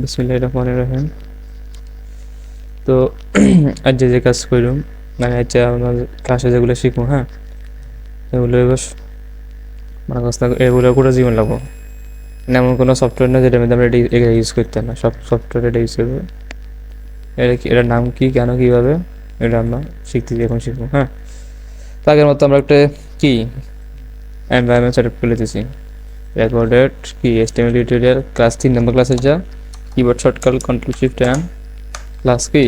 বিসমিল্লাহির রহমানির রহিম। তো আজ যে কাজ করলাম মানে হচ্ছে আমার ক্লাসে যেগুলো শিখবো, হ্যাঁ, এগুলো এবার মানে কাজ এগুলো করে জীবন লাগবো। মানে এমন কোনো সফটওয়্যার না যেটা মধ্যে আমরা এটা ইউজ করতে না, সব সফটওয়্যার এটা ইউজ করবো। এটার নাম কি, কেন, কীভাবে, এটা আমরা শিখতেছি, এখন শিখবো, হ্যাঁ। তো আগের মতো আমরা একটা কি এনভায়রনমেন্ট সেট আপ করে দিতেছি। রেকর্ডেড কি HTML টিউটোরিয়াল ক্লাস 3 নম্বর ক্লাসে যা keyboard shortcut control shift N class কি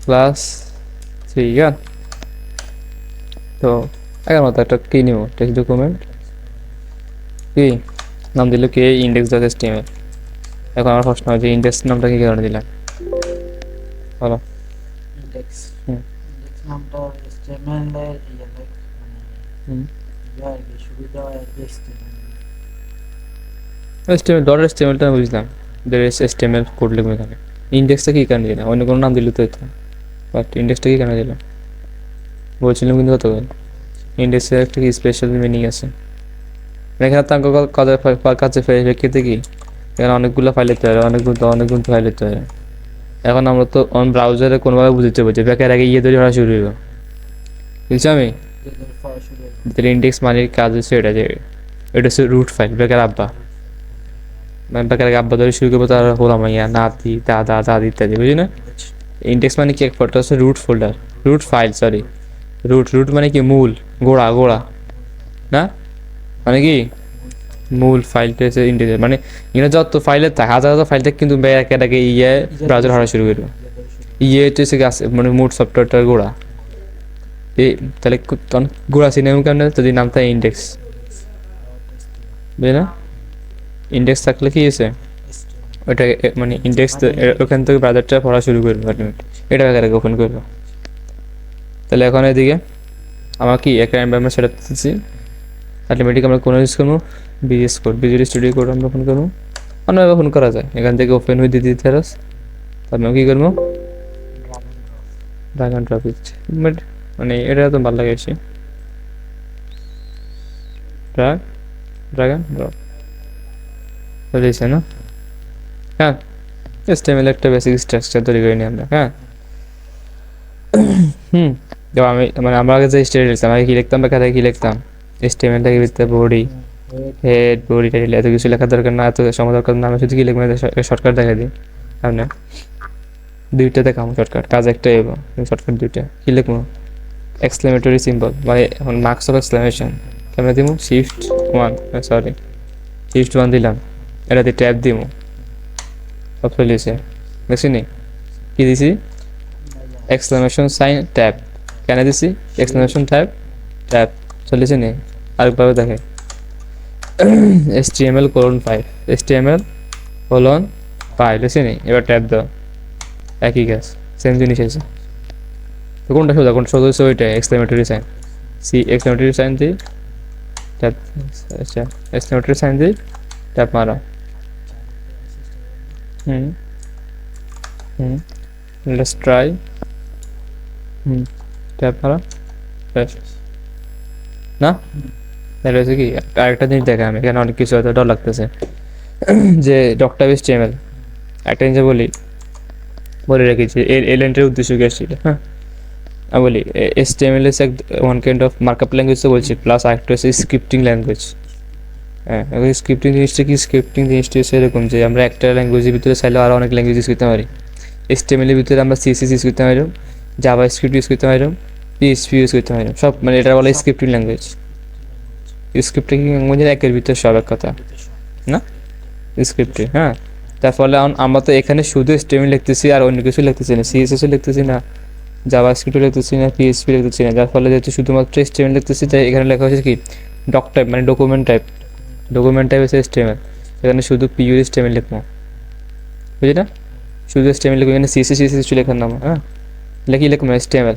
ক্লাস 3, হ্যাঁ। তো আগের মতো একটা কি নিব, টেক্সট ডকুমেন্ট কি নাম দিল কি index.html। এখন আমার প্রশ্ন হয় যে ইন্ডেক্স নামটা কি কারণে দিলাম, বলো। ইন্ডেক্স হুম ইন্ডেক্স নামটা HTML এর ইয়ে লাইক মানে হুম ইয়া আর কি সুবিধা আর কি HTML ডট HTML টা বুঝলাম, HTML কোড লিখবো এখানে। ইন্ডেক্সটা কি কারণে দিলাম, অন্য কোনো নাম দিলে তো হতো, বাট ইন্ডেক্সটা কি কারণে দিলাম বলছিলাম কিন্তু কত ইন্ডেক্সের একটা কি স্পেশাল মিনিং আছে। এখানে তো কাছে প্রেক্ষিতে কি এখানে অনেকগুলো ফাইল লিখতে হয়, অনেকগুলো ফাইল লিখতে হয়। এখন আমরা তো অন ব্রাউজারে কোনোভাবে বুঝতে পারছি ব্যাকের আগে ইয়ে তৈরি করা শুরু হইব, বুঝছি আমি। ইন্ডেক্স মানে কাজ হচ্ছে এটা যে এটা হচ্ছে রুট ফাইল, ব্যাকের আব্বা, মানে ব্যাকের আগে আব্বা ধরে শুরু করবো, তার হলাম ইয়া নাতি দাদা দাদি ইত্যাদি, বুঝি না। ইন্ডেক্স মানে কি, এক ফোল্ডার হচ্ছে root folder, root file, sorry root, root মানে কি মূল, গোড়া গোড়া না, মানে কি মূল ফাইলটা হচ্ছে ইন্ডেক্স। মানে এখানে যত ফাইলের থাকে হাজার হাজার ফাইল থাকে, কিন্তু একে ইয়ে ব্রাউজার হারা শুরু করবো। ইয়ে হচ্ছে গাছ মানে মোট সফটওয়্যারটার গোড়া। এই তাহলে তখন গোড়া সিনেমা কেন যদি নাম থাকে ইন্ডেক্স, বুঝলি না। ইন্ডেক্স থাকলে কি হয়েছে ওইটা মানে ইন্ডেক্স, ওখান থেকে ব্রাউজারটা পড়া শুরু করবো, এটা আগে ওপেন করবো। তাহলে এখন এদিকে আমার কি একটা এনভায়রনমেন্ট সেট আপ দিচ্ছি, অটোমেটিক আমরা কোনো ইউজ করবো BS code, visual studio code আমরা ওপেন করবো। অন্যভাবে ওপেন করা যায়, এখান থেকে ওপেন হয়ে দিতে থারাস। তারপরে কী করবো, ড্রাগ অ্যান্ড ড্রপ দিচ্ছি, মানে এটা তো ভালো লাগে বেশি, ড্রাগ ড্রাগ অ্যান্ড ড্রপ দিয়েছে না, হ্যাঁ। HTML একটা বেসিক স্ট্রাকচার তৈরি করে নিই আমরা, হ্যাঁ। যেমন আমি মানে আমরা আগে যে স্টাইল লিখতাম, আগে কী লিখতাম বা খাতায় কী লিখতাম, HTML-টাকে ভিতরে বডি হেড বডি টাইটেল এত কিছু লেখার দরকার না, এত সময় দরকার না, আমি শুধু কি লিখবো শর্টকাট দেখা দিই সামনে, দুইটা দেখাম শর্টকাট, কাজ একটাই হইব শর্টকাট দুইটা। কী লিখবো, এক্সক্লেমেটরি সিম্বল মানে এখন মার্কস অফ এক্সক্লেমেশন কেমন দিব, শিফট 1 দিলাম, এটাতে ট্যাব দিব, সব চলেছে দেখছি নি, কী দিছি এক্সক্লেমেশন সাইন ট্যাব, কেন দিছি এক্সক্লেমেশন ট্যাব ট্যাব চলেছে নি। আরেকভাবে দেখে HTML:5 HTML:5 লিখছি নি, এবার ট্যাব দাও, একই কাজ, সেম জিনিস আছে। তো কোনটা সোজা, কোনটা সোজা হচ্ছে ওইটা এক্সক্লেমেটরি সাইন, এক্সক্লেমেটরি সাইন দিই ট্যাব, আচ্ছা এক্সক্লেমেটরি সাইন দিই ট্যাব মারা, হুম হুম লেটস ট্রাই, ট্যাব মারা ব্যাস না। তাহলে হচ্ছে কি আরেকটা জিনিস দেখা, আমি এখানে অনেক কিছু হয়তো ডর লাগতেছে যে ডক্টর HTML একটা জিনিস বলে রেখেছি এলেন্টের উদ্দেশ্য কি আসছিল, হ্যাঁ। আমি বলি HTML হচ্ছে one kind of markup language তো বলছি, প্লাস আরেকটা হচ্ছে স্ক্রিপ্টিং ল্যাঙ্গুয়েজ। হ্যাঁ, স্ক্রিপ্টিং জিনিসটা কি, স্ক্রিপ্টিং জিনিসটা হচ্ছে এরকম যে আমরা একটা ল্যাঙ্গুয়েজের ভিতরে চাইলেও আরও অনেক ল্যাঙ্গুয়েজ ইউজ করতে পারি। HTML এর ভিতরে আমরা CSS ইউজ করতে পারি, জাভা স্ক্রিপ্ট ইউজ করতে পারি, PHP ইউজ করতে পারি, সব মানে এটা বলে স্ক্রিপ্টিং ল্যাঙ্গুয়েজ। স্ক্রিপ্টিং ল্যাঙ্গুয়েজের একের ভিতরে সব এক কথা না, স্ক্রিপ্টিং, হ্যাঁ। তার ফলে আমরা তো এখানে শুধু HTML লিখতেছি আর অন্য কিছু লিখতেছি না, CSSও লিখতেছি না, জাভা স্ক্রিপ্টও লিখতেছি না, PHP লিখতেছি না, যার ফলে যেহেতু শুধুমাত্র HTML লিখতেছি, তাই এখানে লেখা হচ্ছে কি ডক টাইপ মানে ডকুমেন্ট টাইপ হচ্ছে HTML, এখানে শুধু পিওর HTML লিখবো, বুঝলি না, শুধু HTML লিখবো, এখানে CSS কিছু লেখার নাম, হ্যাঁ, লিখবো HTML,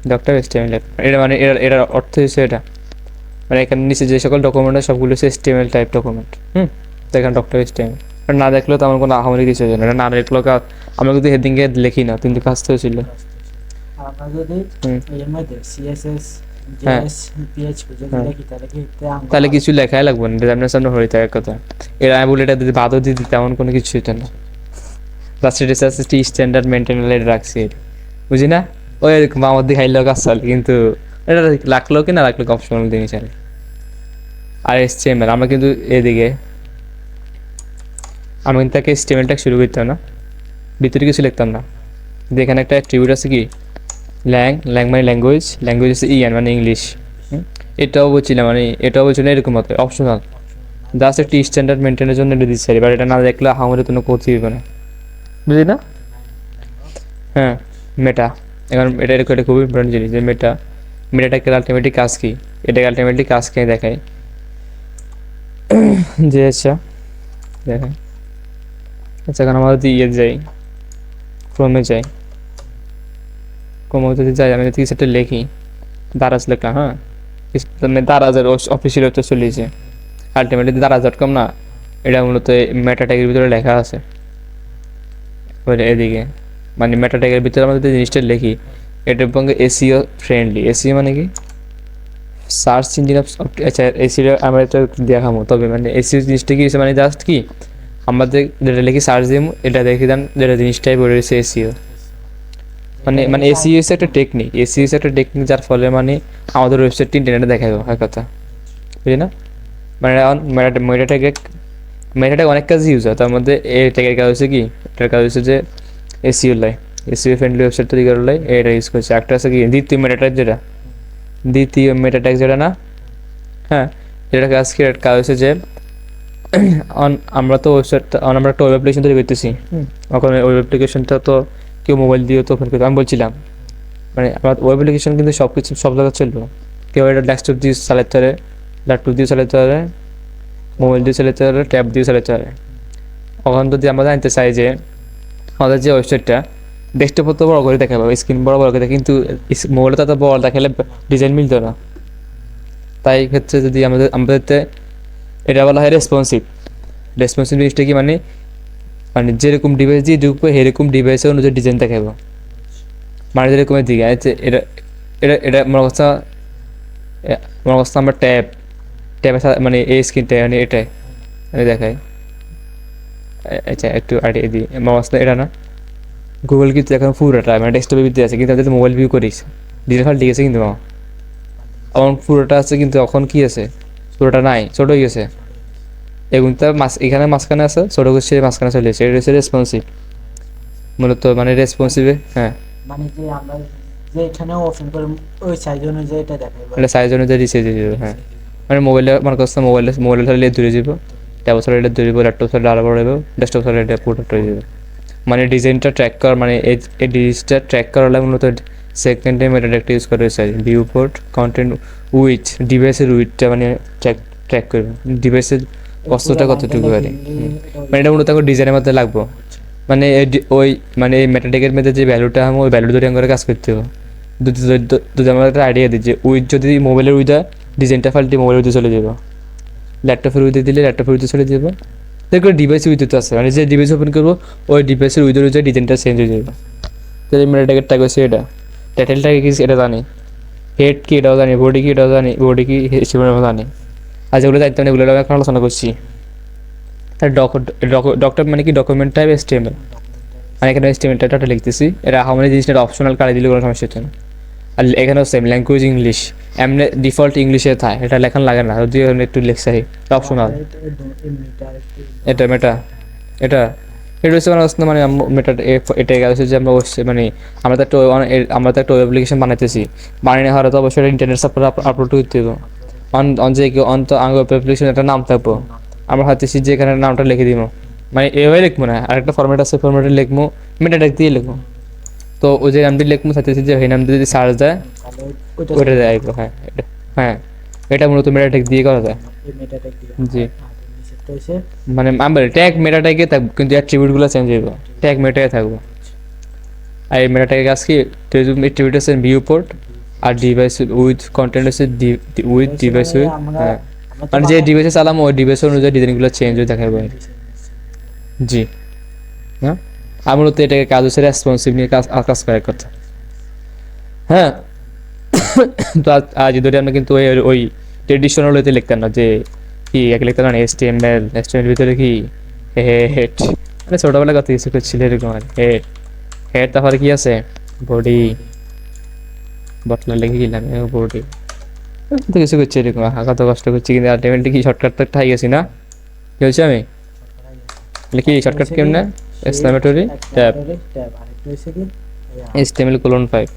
ডক টাইপ HTML এটা মানে এটার অর্থ হচ্ছে এটা, মানে এখানে নিচে যে সকল ডকুমেন্ট আছে সবগুলো হচ্ছে HTML টাইপ ডকুমেন্ট, তো এখানে ডক টাইপ HTML না দেখলেও তো আমার কোনো আহামরি কিছু হচ্ছে না, না দেখলেও আমরা কিন্তু হেডিংয়ে লিখি না, কিন্তু কাজ তো ছিল। আমরা যদি এর মধ্যে CSS হ্যাঁ। জেএস পিএইচপি যদি হ্যাঁ। লিখি তাহলে কি তাহলে কিছু লেখাই লাগবে না, ডিজাইনের সামনে হয়ে থাকে কথা। এর আমি বলে এটা যদি বাদও দিই তেমন কোনো কিছু হতো না। জাস্ট এটা টি স্ট্যান্ডার্ড মেনটেন রাখছি, বুঝি না? ওই এরকম আমার দিকে খাইলেও কাজ চলে, কিন্তু এটা রাখলেও কি না রাখলেও অপশনাল জিনিস আর। আর HTML আমরা কিন্তু এদিকে আমি কিন্তু তাকে HTML শুরু করতাম না, ভিতরে কিছু লিখতাম না। এখানে একটা অ্যাট্রিবিউট আছে কি ল্যাং মানে ল্যাঙ্গুয়েজ হচ্ছে ইয়ান মানে ইংলিশ। এটাও বলছিলাম মানে এটাও বলছিলাম এরকম মতো অপশনাল, জাস্ট একটি স্ট্যান্ডার্ড মেনটেনের জন্য এটা দিচ্ছে। এবার এটা না দেখলে আমাদের কোনো ক্ষতি হবে না, বুঝলি না? হ্যাঁ, মেটা। এখন এটা এরকম একটা খুবই ইম্পর্টেন্ট জিনিস যে মেটাটাকে আলটিমেটলি কাজ কি, এটাকে আলটিমেটলি কাজ কে দেখায় যে আচ্ছা দেখায়। আচ্ছা এখন আমরা যদি যাই ক্রমে যাই, ক্রমে যদি যাই আমি যদি কিছু একটা লিখি, দারাজ লিখলাম, হ্যাঁ মানে দারাজের অফিসিয়াল ওয়েবসাইট চলেছে আলটিমেটলি দারাজ.com না, এটা মূলত মেটা ট্যাগের ভিতরে লেখা আছে এদিকে। মানে মেটা ট্যাগের ভিতরে আমরা যদি জিনিসটা লিখি এটার সঙ্গে এসইও ফ্রেন্ডলি। এসইও মানে কি সার্চ ইঞ্জিন অফ, আচ্ছা এসিও আমরা এটা দেখাবো। তবে মানে এসিও জিনিসটা কি মানে জাস্ট কি আমাদের যেটা লিখি সার্চ দিই এটা দেখে দেন যেটা জিনিসটাই বলে রয়েছে এসিও। মানে এসিও হচ্ছে একটা টেকনিক, এসিও হচ্ছে একটা টেকনিক যার ফলে মানে আমাদের ওয়েবসাইটটি ইন্টারনেটে দেখাবো, হয় কথা বুঝলি না? মানে মেটা ট্যাগ অনেক কাজে ইউজ হয়, তার মধ্যে এই ট্যাগের কাজ হচ্ছে কি, এটার কাজ হচ্ছে যে এসিও লাই, এসিও ফ্রেন্ডলি ওয়েবসাইট তৈরি করার লাই এটা ইউজ করছে। একটা আছে কি দ্বিতীয় মেটা ট্যাগ যেটা না, হ্যাঁ এটার কাজ হচ্ছে যে আমরা তো ওয়েবসাইট আমরা একটা ওয়েব অ্যাপ্লিকেশন তৈরি করতেছি, ওখানে ওয়েব অ্যাপ্লিকেশনটা তো কেউ মোবাইল দিয়ে তো ওপেন করতে, আমি বলছিলাম মানে আমার ওয়েব অ্যাপ্লিকেশন কিন্তু সব কিছু সব জায়গায় চলবে। কেউ এটা ডেস্কটপ দিয়ে চালাতে পারে, ল্যাপটপ দিয়ে চালাতে পারে, মোবাইল দিয়ে চালাতে পারে, ট্যাব দিয়ে চালাতে পারে। ওখানে যদি আমরা জানতে চাই যে আমাদের যে ওয়েবসাইটটা ডেস্কটপ তো বড় করে দেখাবো, স্ক্রিন বড় করে দেখে, কিন্তু মোবাইলে তো বড় দেখালে ডিজাইন মিলতো না। তাই ক্ষেত্রে যদি আমাদের এটা বলা হয় রেসপন্সিভ জিনিসটা কি মানে মানে যেরকম ডিভাইস দিয়ে ঢুকবো সেরকম ডিভাইসে অনুযায়ী ডিজাইন দেখাবো, মানে যেরকমের দিকে আছে। এটা এটা এটা মনে করছে আমরা ট্যাবে মানে এই স্ক্রিনটা মানে এটাই দেখায়। আচ্ছা একটু আইডিয়া দিই, মনে করছে এটা না গুগল কিন্তু এখন পুরোটা মানে ডেস্কটপের ভিতরে আছে, কিন্তু যদি মোবাইল ভিউ করিস ডিজাইন ফাইল ঠিক আছে, কিন্তু এখন পুরোটা আছে কিন্তু এখন কি আছে পুরোটা নাই, ছোট হয়ে গেছে। এবং তার এখানে মাঝখানে আছে, ছোটো করছে মাঝখানে চলে এসেছে, এটা হচ্ছে রেসপন্সিভ মূলত মানে রেসপন্সিভে। হ্যাঁ মানে যে আমরা যে এখানে ওপেন করে ওই সাইজ অনুযায়ী এটা দেখাবো, এটা সাইজ অনুযায়ী রিসেজ দিয়ে দেবে। হ্যাঁ মানে মোবাইলে মনে করছে মোবাইলে থাকলে দূরে যাব, ট্যাব থাকলে এটা দূরে যাব, ল্যাপটপ থাকলে আরও বড় যাবে, ডেস্কটপ থাকলে এটা পুরোটা হয়ে যাবে। মানে ডিজাইনটা ট্র্যাক কর মানে এই ডিজাইনটা ট্র্যাক করার লাগে মূলত সেকেন্ডে মেটাডেকটা ইউজ করা হয়েছে। ভিউ পোর্ট কন্টেন্ট উইথ ডিভাইসের উইথটা মানে ট্র্যাক করবে ডিভাইসের কষ্টটা কতটুকু পারে, মানে এটা মূলত ডিজাইনের মধ্যে লাগবো। মানে ওই মানে এই মেটাডেকের মধ্যে যে ভ্যালুটা আমি ওই ভ্যালু ধরে করে কাজ করতে হবে। যদি আমার একটা আইডিয়া দিই যে উইথ যদি মোবাইলের উইথা ডিজাইনটা ফাল্টি মোবাইলের উইথে চলে যাবো, ল্যাপটপের উইথে দিলে ল্যাপটপের উইথে চলে যাবো। দেখো ডিভাইসের উইথে আছে মানে যে ডিভাইস ওপেন করবো ওই ডিভাইসের উইথের উইথে ডিজাইনটা চেঞ্জ হয়ে যাবে। তো এই মেটাডেকের ট্যাগ হচ্ছে এটা, টাইটেলটাকে কি এটা জানি, হেড কি এটাও জানি, বডি কি এটাও জানি, বডি কি হিসেবে জানি। আর যেগুলো দায়িত্ব মানে এগুলো এখন আলোচনা করছি। আর ডক্টর মানে কি ডকুমেন্ট টাইপ HTML, আমি এখানে HTML টাইপটা লিখতেছি, এটা আমাদের জিনিসটা অপশনাল কারে দিলে কোনো সমস্যা হচ্ছে না। আর এখানেও সেম ল্যাঙ্গুয়েজ ইংলিশ, এমনি ডিফল্ট ইংলিশে থাকে, এটা লেখান লাগে না, যদি একটু লেখসাই অপশনাল। এটা মেটা এটা এটা হচ্ছে মানে মেটা এটা হচ্ছে যে আমরা মানে আমরা তো একটা ওয়েব অ্যাপ্লিকেশন বানাইতেছি, বানিয়ে হওয়ার তো অবশ্যই ইন্টারনেট সার্ভারে আপলোড করতে হবে। যে ওয়েব অ্যাপ্লিকেশন একটা নাম থাকবো, আমরা ভাবতেছি যে এখানে নামটা লিখে দিব, মানে এভাবে লিখবো না, আরেকটা ফরম্যাট আছে ফরম্যাটে লিখবো, মেটা ট্যাগ দিয়ে লিখবো। তো ওই যে নামটি লিখবো চাইতেছি যে এই নামটি যদি সার্চ দেয় ওইটা দেয়। হ্যাঁ হ্যাঁ এটা মূলত মেটা ট্যাগ দিয়ে করা যায়। জি মানে আমি ট্যাগ মেটা ট্যাগে থাকবো, কিন্তু অ্যাট্রিবিউটগুলো চেঞ্জ হইব, ট্যাগ মেটায় থাকবো। আর এই মেটা ট্যাগের কাজ কি অ্যাট্রিবিউট আছে ভিউ পোর্ট, আর ডিভাইস উইথ কন্টেন্ট আছে উইথ ডিভাইস উইথ। হ্যাঁ মানে যে ডিভাইসে চালাম ওই ডিভাইস অনুযায়ী ডিজাইনগুলো চেঞ্জ হয়ে দেখাবো। জি হ্যাঁ আর মূলত এটাকে কাজ হচ্ছে রেসপন্সিভ নিয়ে কাজ করার কথা। হ্যাঁ তো আজ ধরে আমরা কিন্তু ওই ট্রেডিশনাল ওয়েতে লিখতাম না, যে কি এক লিখতাম না এসটিএমএল ভিতরে কি হেড, মানে ছোটবেলা কত কিছু করছিল এরকম আর হেড হেড, তারপরে কি আছে বডি, বটলা লিখে গেলাম বডি, তো কিছু করছি এরকম কত কষ্ট করছি, কিন্তু আলটিমেটলি কি শর্টকাট তো একটা গেছি না, কি হয়েছে আমি লিখি শর্টকাট কেমনে এক্সক্লেমেটরি ট্যাব ট্যাব আরেকটা হইছে কি HTML:5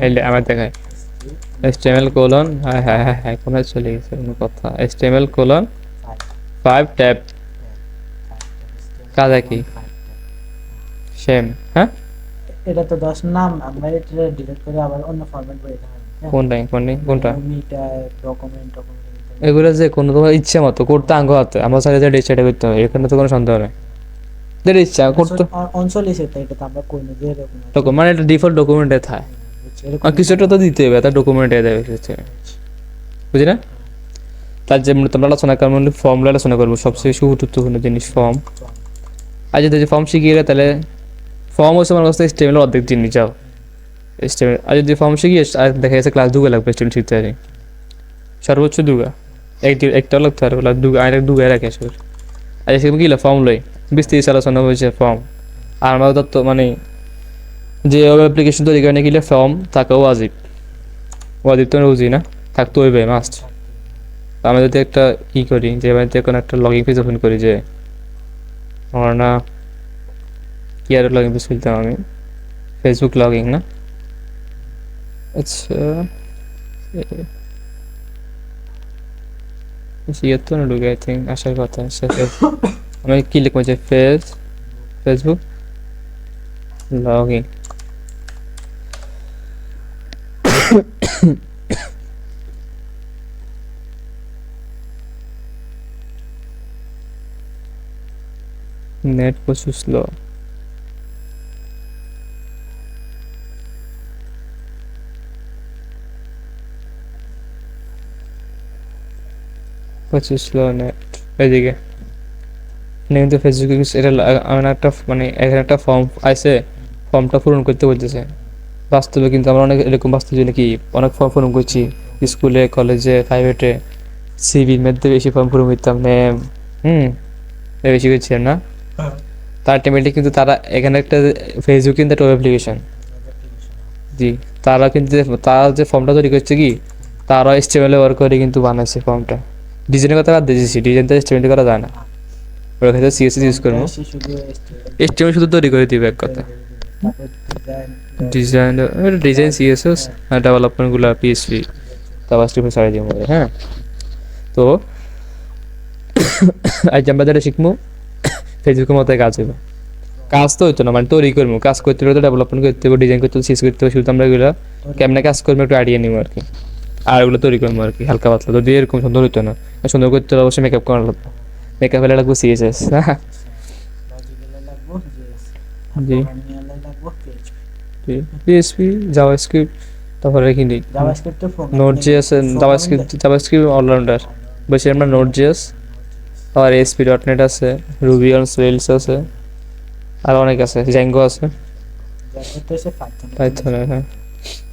এই আমার দেখায় HTML: হ্যাঁ হ্যাঁ হ্যাঁ হ্যাঁ কোন চলে গেছে কোনো কথা, HTML:5 ট্যাব কাজে কি সেম, হ্যাঁ এটা তো 10 নাম, আমরা এটা ডিলিট করে আবার অন্য ফরম্যাট করে দিতে পারি। কোনটা মিটা ডকুমেন্ট এগুলো যে কোনো তোমার ইচ্ছা মতো করতে আঙ্গ হাতে, আমার সাথে যেটা ইচ্ছা এটা করতে হবে, এখানে তো কোনো সন্দেহ নেই, যেটা ইচ্ছা করতে অঞ্চল হিসেবে এটা তো আমরা কই না যে এরকম ডকুমেন্ট, মানে এটা ডিফল্ট ডকুমেন্টে থাকে, আর কিছুটা তো দিতে হবে, তার ডকুমেন্টে দেবে বুঝি না। তার যে তোমরা আলোচনা করবো ফর্মগুলো আলোচনা করবো, সবচেয়ে গুরুত্বপূর্ণ জিনিস ফর্ম। আর যদি ফর্ম শিখিয়ে গেলে তাহলে ফর্ম হচ্ছে আমার কাছে স্টেমের অর্ধেক জিনিস যাও স্টেমের, আর যদি ফর্ম শিখিয়ে আর দেখা যাচ্ছে ক্লাস দুগা লাগবে স্টেম শিখতে পারি, সর্বোচ্চ দুগা, একটা লাগতে পারবে দুগা আর দুগায় রাখে আসবে। আর সেখানে কি ফর্ম লই বিস্তারিত আলোচনা হয়েছে ফর্ম, আর আমরা তো মানে যে অ্যাপ্লিকেশন তৈরি করে গেলে ফর্ম থাকাও ওয়াজিব তো বুঝি না, থাকতে হইবে মাস্ট। আমি যদি একটা ই করি যে বাড়িতে কোনো একটা লগইন পেজ ওপেন করি, যে আমার না কি আর লগইন পেজ খুলতাম আমি, ফেসবুক লগইন না, আচ্ছা তো না ঢুকে আই থিঙ্ক আসার কথা, আমি কি লিখবো যে ফেসবুক লগইন, নেট প্রচুর স্লো, প্রচুর স্লো নেট এদিকে, কিন্তু ফেসবুকে এটা আমার একটা মানে এখানে একটা ফর্ম আছে, ফর্মটা পূরণ করতে বলতেছে বাস্তবে, কিন্তু আমরা অনেক এরকম বাস্তবে নাকি অনেক ফর্ম পূরণ করছি স্কুলে কলেজে প্রাইভেটে, সিভির মধ্যে বেশি ফর্ম পূরণ করতাম নেম বেশি করছি না, তার আলটিমেটলি কিন্তু তারা এখানে একটা ফেসবুক কিন্তু একটা অ্যাপ্লিকেশন, জি তারা কিন্তু তারা যে ফর্মটা তৈরি করছে কি তারা HTML ব্যবহার করে কিন্তু বানাইছে ফর্মটা, ডিজাইনের কথা বাদ দিয়েছি, ডিজাইন তো HTML করা যায় না, ওরা ক্ষেত্রে CSS ইউজ করবো, HTML শুধু তৈরি করে দিবে এক কথা, ডিজাইন CSS আর ডেভেলপমেন্টগুলো PHP জাভাস্ক্রিপ্ট ছাড়াই দিব, হ্যাঁ। তো আজ আমরা যেটা শিখবো ফেসবুকের মতো কাজ হইব, কাজ তো হইতো না মানে তৈরি করবো, কাজ করতে হলে তো ডেভেলপমেন্ট করতে হবে, ডিজাইন করতে হবে, CSS করতে হবে, শুধু আমরা এগুলো কেমনে কাজ করবো একটু আইডিয়া নিবো আর কি, আর ওগুলো তৈরি করবো আর কি হালকা পাতলা, যদি এরকম সুন্দর হইতো না, সুন্দর করতে হলে অবশ্যই মেকআপ করা লাগবে, মেকআপ হলে লাগবে CSS, হ্যাঁ জি PHP জাভাস্ক্রিপ্ট, তারপরে কি নেই Node.js, জাভাস্ক্রিপ্ট অলরাউন্ডার, বেশি আমরা Node.js আর ASP.NET আছে, Ruby on Rails আছে, আর অনেক আছে, Django আছে, পাইথন, হ্যাঁ।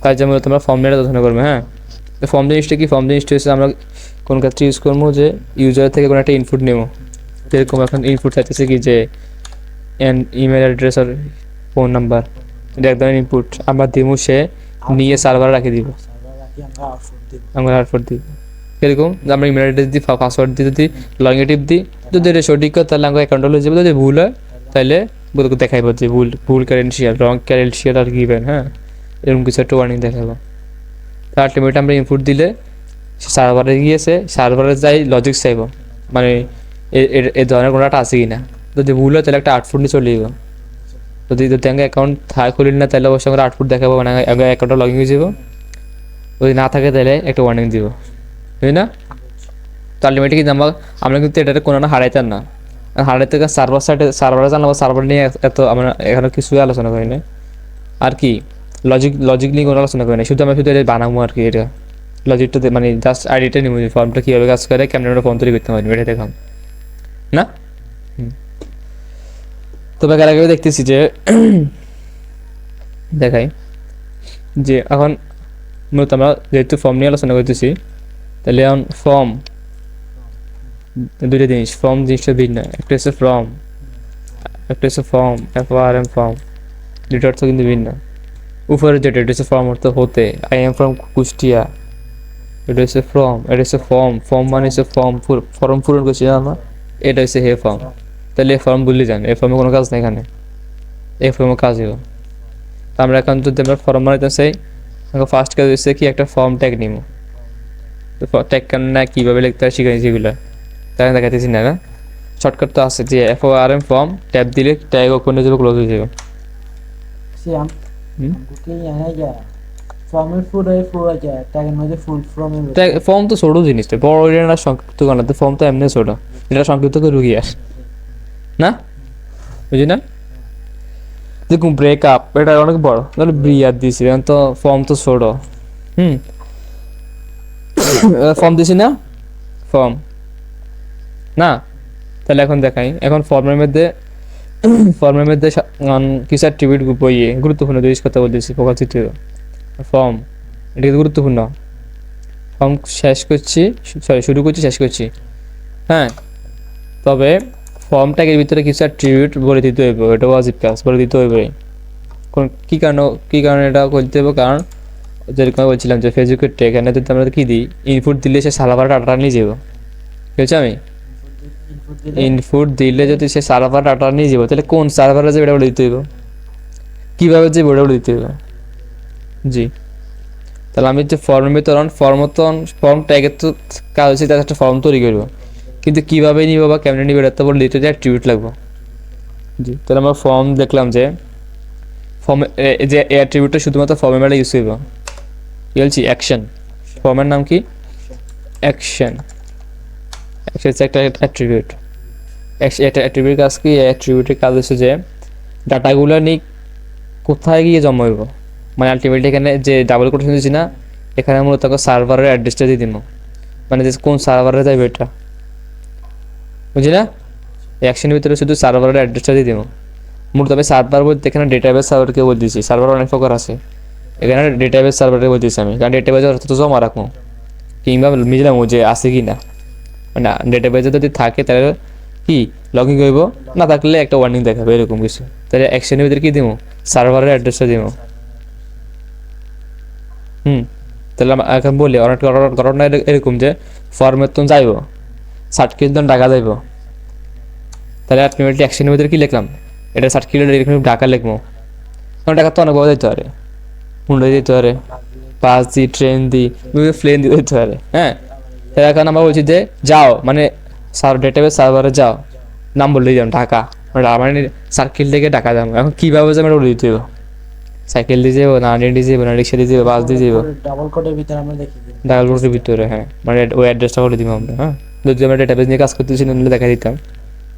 তাই যেমন তোমরা ফর্ম নিয়ে আলোচনা করবে, হ্যাঁ। ফর্ম জিনিসটা কি, ফর্ম জিনিসটা হচ্ছে আমরা কোন ক্ষেত্রে ইউজ করবো যে ইউজার থেকে কোনো একটা ইনপুট নেবো, যেরকম এখন ইনপুট চাইতেছে কি যে ইমেল অ্যাড্রেস আর ফোন নাম্বার, এটা এক ধরনের ইনপুট আমরা দিব, সে নিয়ে সার্ভারে রাখে দিব, আমরা আউটপুট দিব, এরকম আমরা ইমেল অ্যাড্রেস দিই, পাসওয়ার্ড দিই, যদি লগইন টিপ দিই, যদি এটা সঠিক হয় তাহলে আমার অ্যাকাউন্ট হয়ে যাবে, যদি ভুল হয় তাহলে দেখাইব যে ভুল কারেন্সিয়াল, রং কারেন্সিয়াল আর গিভেন, হ্যাঁ এরকম কিছু একটা ওয়ার্নিং দেখাবো। তো আলটিমেটলি আমরা ইনপুট দিলে সার্ভারে গিয়েছে, সার্ভারে যাই লজিক চাইব, মানে এই ধরনের কোনো একটা আছে কি না, যদি ভুল হয় তাহলে একটা আউটপুট নিয়ে চলে যাবো, যদি আমি অ্যাকাউন্ট খুলি না তাহলে অবশ্যই আমরা আউটপুট দেখাবো, মানে অ্যাকাউন্টটা লগ ইন হয়ে যাবো, যদি না থাকে তাহলে একটা ওয়ার্নিং দিব, বুঝলি না। তো আলটিমেটলি কিন্তু আমরা কিন্তু এটা কোনো না হারাইতাম না, হারাইতে সার্ভারে জানলাম, সার্ভার নিয়ে এত আমরা এখানে কিছুই আলোচনা করি না, আর কি লজিক নিয়ে কোনো আলোচনা করি না, শুধু আমরা শুধু এটা বানাবো আর কি, এটা লজিকটা মানে জাস্ট আইডিটা নিব, ফর্মটা কীভাবে কাজ করে, কেমন আমরা ফর্ম তৈরি করতে পারি এটা দেখাম না। তো বেকার আগে দেখতেছি যে দেখাই যে এখন মূলত আমরা যেহেতু ফর্ম নিয়ে আলোচনা করতেছি, তাহলে এখন ফর্ম দুইটা জিনিস, ফর্ম জিনিসটা ভিন্ন। একটা হচ্ছে ফর্ম, একটা হচ্ছে ফর্ম, FORM ফর্ম, দুইটা অর্থ কিন্তু ভিন্ন। উপরে যেটা এটা হচ্ছে ফর্ম অর্থ হতে, আই এম ফ্রম কুষ্টিয়া, এটা হচ্ছে ফর্ম, এটা হচ্ছে ফর্ম। ফর্ম মানে হচ্ছে ফর্ম পূরণ করছি না আমরা, এটা হচ্ছে হে ফর্ম। তাহলে ফর্ম ভুলে যান, এই ফর্মে কোনো কাজ নেই এখানে, এই ফর্মে কাজ হইব। আমরা এখন যদি আমরা ফর্ম বানাইতে চাই, ফার্স্ট কাজ হচ্ছে কি একটা ফর্ম ট্যাগ নিব। ট্যাগ কেন না কীভাবে লিখতে হয় শিখাই যেগুলো তাই দেখাতেছি না। না শর্টকাট তো আছে যে FORM ফর্ম ট্যাব দিলে ট্যাগ ওপেন হয়ে যাবে, ক্লোজ হয়ে যাবে। সে আমাকে এনে যায় ফর্মের ফুল যায় ট্যাগের মধ্যে ফুল ফর্মে ফর্ম তো ছোটো জিনিস, বড় এটা সংক্ষিপ্ত করা, তো ফর্ম তো এমনি ছোটো, এটা সংক্ষিপ্ত করে রুগী আর না, বুঝি না। দেখুন ব্রেকআপ এটা অনেক বড়, তাহলে ব্রিয়ার দিছি, এখন তো ফর্ম তো ছোটো। ফর্ম দিছি না, ফর্ম না। তাহলে এখন দেখাই, এখন ফর্মের মধ্যে কিছু অ্যাট্রিবিউট বইয়ে গুরুত্বপূর্ণ জিনিস কথা বলতেছি, প্রকাশিত ফর্ম, এটা কিন্তু গুরুত্বপূর্ণ। ফর্ম শেষ করছি, শুরু করছি শেষ করছি, হ্যাঁ। তবে ফর্মটাকে ভিতরে কিছু অ্যাট্রিবিউট বলে দিতে হইব, এটা ওয়াজিব কাজ, বলে দিতে হইবে। কোন কী কারণে এটা করতে হবে, কারণ যেরকম বলছিলাম যে ফেসবুকের এখানে যদি আমরা কী দিই, ইনপুট দিলে সে সার্ভার ডাটা নিয়ে যাবো, বুঝছি আমি। ইনপুট দিলে যদি সে সার্ভার ডাটা নিয়ে যাবো, তাহলে কোন সার্ভারে যাবে এটা বলে দিতে হইব, কীভাবে যাবে ওটা বলে দিতে হইব। জি, তাহলে আমি যে ফর্মের ভিতর ফর্ম ট্যাগের তো কাজ হচ্ছে তার একটা ফর্ম তৈরি করবো, কিন্তু কীভাবে নিব বা কেমনে নিব এটা তো বলে দিতে অ্যাট্রিবিউট লাগবো। জি, তাহলে আমরা ফর্ম দেখলাম যে ফর্মে যে অ্যাট্রিবিউটটা শুধুমাত্র ফর্মের মেলা ইউজ হইব। কি বলছি, অ্যাকশন, ফর্মের নাম কি, অ্যাকশন। অ্যাকশন হচ্ছে একটা অ্যাট্রিবিউট। এটা অ্যাট্রিবিউট কাজ কি, অ্যাট্রিবিউটের কাজ হচ্ছে যে ডাটাগুলো নিয়ে কোথায় গিয়ে জমা হইব, মানে আলটিমেটলি এখানে যে ডাবল কোটেশন দিচ্ছি না, এখানে মূলত সার্ভারের অ্যাড্রেসটা দিয়ে দিব, মানে যে কোন সার্ভারে যাবে এটা, বুঝলি না। অ্যাকশনের ভিতরে শুধু সার্ভারের অ্যাড্রেসটা দিয়ে দিব। মূলত আমি সার্ভার বলতে এখানে ডেটাবেস সার্ভারকে বলে দিচ্ছি, সার্ভার অনেক প্রকার আছে, এখানে ডেটাবেস সার্ভারকে বলে দিচ্ছি আমি, কারণ ডেটাবেসে অর্থ তো জমা রাখবো, কিংবা বুঝলাম যে আছে কি না, মানে ডেটাবেসে যদি থাকে তাহলে কি লগ ইন করবো, না থাকলে একটা ওয়ার্নিং দেখাবে এরকম কিছু। তাহলে অ্যাকশনের ভিতরে কি দিব, সার্ভারের অ্যাড্রেসটা দিব। তাহলে এখন বলি অনেক ঘটনা এরকম যে ফর্মের তো যাইব, সার্টিফিকেট টাকা যাইব, তাহলে আলটিমেটলি অ্যাকশনের ভিতরে কি লিখলাম, এটা সার্টিফিকেট এরকম টাকা লিখবো, কারণ টাকা তো অনেকভাবে দিতে পারে, হুন্ডা দিতে পারে, বাস দি, ট্রেন দি, প্লেন দিয়ে দিতে পারে, হ্যাঁ। তাহলে এখন আমরা বলছি যে যাও, মানে ডেটাবেস সার্ভারে যাও, নাম বললেই যাও ঢাকা, মানে সার্কেল থেকে ঢাকা যাবো। এখন কীভাবে যাবো এটা বলে দিতে হবে, সাইকেল দিয়ে যাবো না ট্রেন দিয়ে যাবো না রিক্সা দিয়ে যাবো বাস দিয়ে যাবো, ডাবল কোডের ভিতরে আমরা দেখি ডাবল কোটের ভিতরে, হ্যাঁ, মানে ওই অ্যাড্রেসটা বলে দিব আমরা, হ্যাঁ। যদি আমরা ডেটাবেস নিয়ে কাজ করতেছি নাহলে দেখা দিতাম,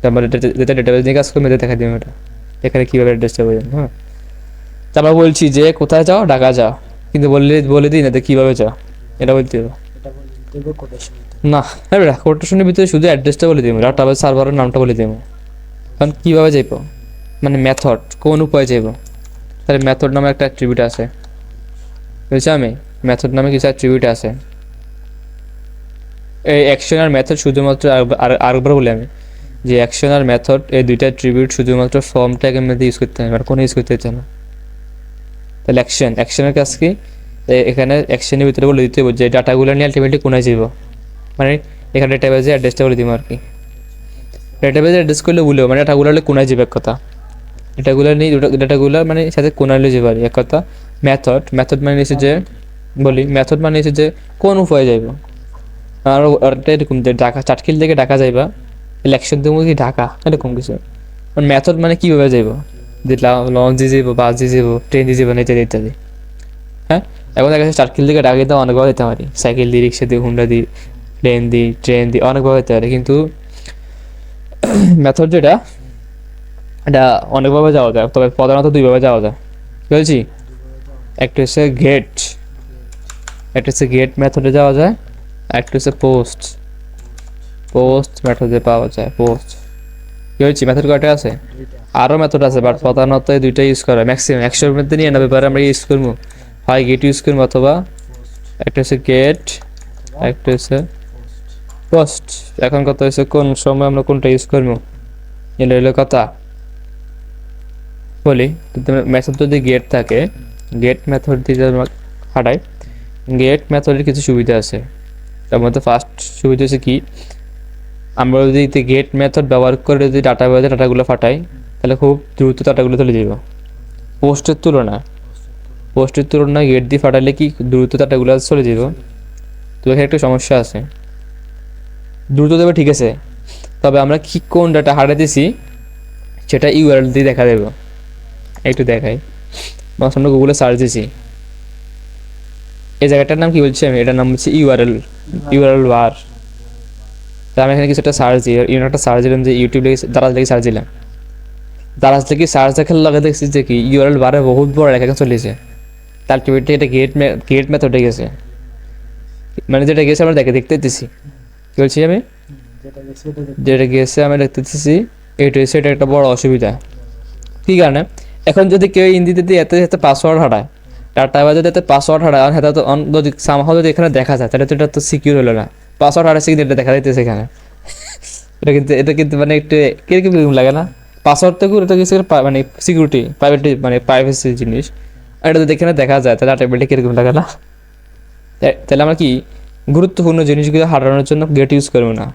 তারপর যেটা ডেটাবেস নিয়ে কাজ করবো এটা দেখা দিলাম, এটা এখানে কীভাবে অ্যাড্রেসটা বললাম, হ্যাঁ। তারপর বলছি যে কোথায় যাও, ঢাকা যাও, কিন্তু বলে দিই না তো কীভাবে যাও এটা বলতে হবে এটা বলতে কোটেশন না, হ্যাঁ কোটেশনের ভিতরে শুধু অ্যাড্রেসটা বলে দিব, ডাটাবেস সার্ভারের নামটা বলে দিব। কারণ কীভাবে যাইব, মানে মেথড কোন উপায়ে যাইব, তাহলে মেথড নামে একটা অ্যাট্রিবিউট আছে, বুঝছি আমি, মেথড নামে কিছু অ্যাট্রিবিউট আছে। এই অ্যাকশন আর মেথড শুধুমাত্র আরেকবার বলি আমি যে অ্যাকশন আর মেথড এই দুইটা অ্যাট্রিবিউট শুধুমাত্র ফর্ম ট্যাগের মধ্যে ইউজ করতে হবে, আর কোনো ইউজ করতে হচ্ছে না। তাহলে অ্যাকশনের কাজ কি, এখানে অ্যাকশনের ভিতরে বলে দিতে হবে যে ডাটাগুলো নিয়ে আলটিমেটলি কোনায় যাব, মানে এখানে ডেটাবেসে অ্যাড্রেসটা বলে দিব আর কি। ডেটাবেসে অ্যাড্রেস করলে বলেও মানে ডাটাগুলো কোনায় যাবে এক কথা, ডাটাগুলো মানে সাথে কোনায় যাবে আর এক কথা। মেথড মানে এসে যে মেথড মানে এসে যে কোন উপায়ে যাইব, আর ওটা এরকম যে ঢাকা চাটখিল থেকে ঢাকা যাইবা, ইলেকশন দেবো কি ঢাকা এরকম কিছু। মেথড মানে কীভাবে যাইব, যে লঞ্চ দিয়ে যাবো, বাস দিয়ে যাবো, ট্রেন দিয়ে যাবো, ইত্যাদি ইত্যাদি, হ্যাঁ। এখন দেখা যাচ্ছে চাটখিল থেকে ঢাকা দিতে অনেকভাবে যেতে পারি, সাইকেল দিয়ে, রিক্সা দিয়ে, হুন্ডা দিয়ে, প্লেন দিয়ে, ট্রেন দিয়ে, অনেকভাবে যেতে পারি, কিন্তু মেথড যেটা এটা অনেকভাবে যাওয়া যায়, তবে প্রধানত দুইভাবে যাওয়া যায়, বলছি। একটা হচ্ছে গেট মেথডে যাওয়া যায়, একটা হচ্ছে পোস্ট মেথডে পাওয়া যায়, পোস্ট। কি হয়েছি, মেথড কয়টা আছে, আরও মেথড আছে, বাট প্রধানত এই দুইটা ইউজ করা ম্যাক্সিমাম 100-এর মধ্যে নিয়ে না ব্যাপারে আমরা ইউজ করবো, হয় গেট ইউজ করবো অথবা একটা হচ্ছে গেট, অথবা একটা হচ্ছে পোস্ট। পোস্ট। এখন কথা হচ্ছে কোন সময় আমরা কোনটা ইউজ করবো, এটা হলো কথা। বলি মেথড যদি গেট থাকে, গেট মেথড দিয়ে যদি আমরা খাটাই, গেট মেথডের কিছু সুবিধা আছে। তার মধ্যে ফার্স্ট সুবিধা হচ্ছে কি, আমরা যদি গেট মেথড ব্যবহার করে যদি ডাটাগুলো ফাটাই, তাহলে খুব দ্রুত ডাটাগুলো চলে যাব। পোস্টের তুলনায় গেট দিয়ে ফাটালে কি দ্রুত ডাটাগুলো চলে যাব। তো এখানে একটা সমস্যা আছে, দ্রুত দেবে ঠিক আছে, তবে আমরা কি কোন ডাটা হারাতেছি সেটা ইউআরএল দিয়ে দেখা দেবো। একটু দেখাই, আমরা গুগলে সার্চ দিছি, এই জায়গাটার নাম কি বলছি আমি, এটার নাম হচ্ছে ইউআরএল বার। তা আমি এখানে কিছু একটা সার্চ দিই, একটা সার্চ দিলাম যে ইউটিউব লেগে দারাজ লেগে সার্চ দিলাম, দারাজ থেকে সার্চ দেখার লগে দেখছি যে কি ইউআরএল বারে বহুত বড় লেখা চলেছে। তার টিভিতে এটা গেট মেথডে গেছে, মানে যেটা গেছে আমরা দেখতে দিচ্ছি। কি বলছি আমি, যেটা গেছে ওটা দেখতে যেটা গেছে আমি দেখতে দিচ্ছি, এটা হচ্ছে এটা একটা বড় অসুবিধা। কি কারণে, এখন যদি কেউ হিন্দিতে দিয়ে এতে এতে পাসওয়ার্ড হারায়, ডাটা যদি এতে পাসওয়ার্ড হারায়, সেটা তো যদি সামহাও যদি এখানে দেখা যায়, তাহলে তো এটা তো সিকিউর হলো না। পাসওয়ার্ড হারাচ্ছে কিন্তু এটা দেখা যাইতেছে এখানে। এটা কিন্তু মানে একটু কিরকম লাগে না, পাসওয়ার্ড তো এটা কিছু মানে সিকিউরিটি মানে প্রাইভেসি জিনিস, আর এটা যদি এখানে দেখা যায় তাহলে অটোমেটিক কিরকম লাগে না। তাহলে আমরা কি গুরুত্বপূর্ণ জিনিসগুলো হারানোর জন্য গেট ইউজ করবো না।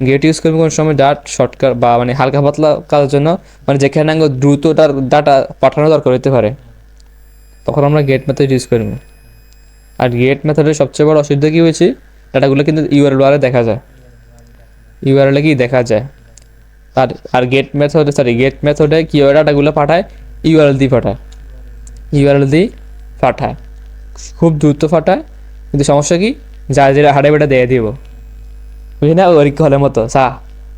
গেট ইউজ করবো কোন সময় শর্টকাট বা মানে হালকা পাতলা কাজের জন্য, মানে যেখানে দ্রুত তার ডাটা পাঠানো দরকার হতে পারে, তখন আমরা গেট মেথড ইউজ করবো। আর গেট মেথডের সবচেয়ে বড় অসুবিধা কী হয়েছে, ডাটাগুলো কিন্তু ইউআরএল বারে দেখা যায়, ইউআরএলে কি দেখা যায়। আর গেট মেথডে কি হয়, ডাটাগুলো পাঠায় ইউআরএল দিয়ে পাঠায়, খুব দ্রুত পাঠায়। কিন্তু সমস্যা কি, যা যেটা হাড়ে বেটা দিয়ে দিব, বুঝলি না, ওর হলের মতো চা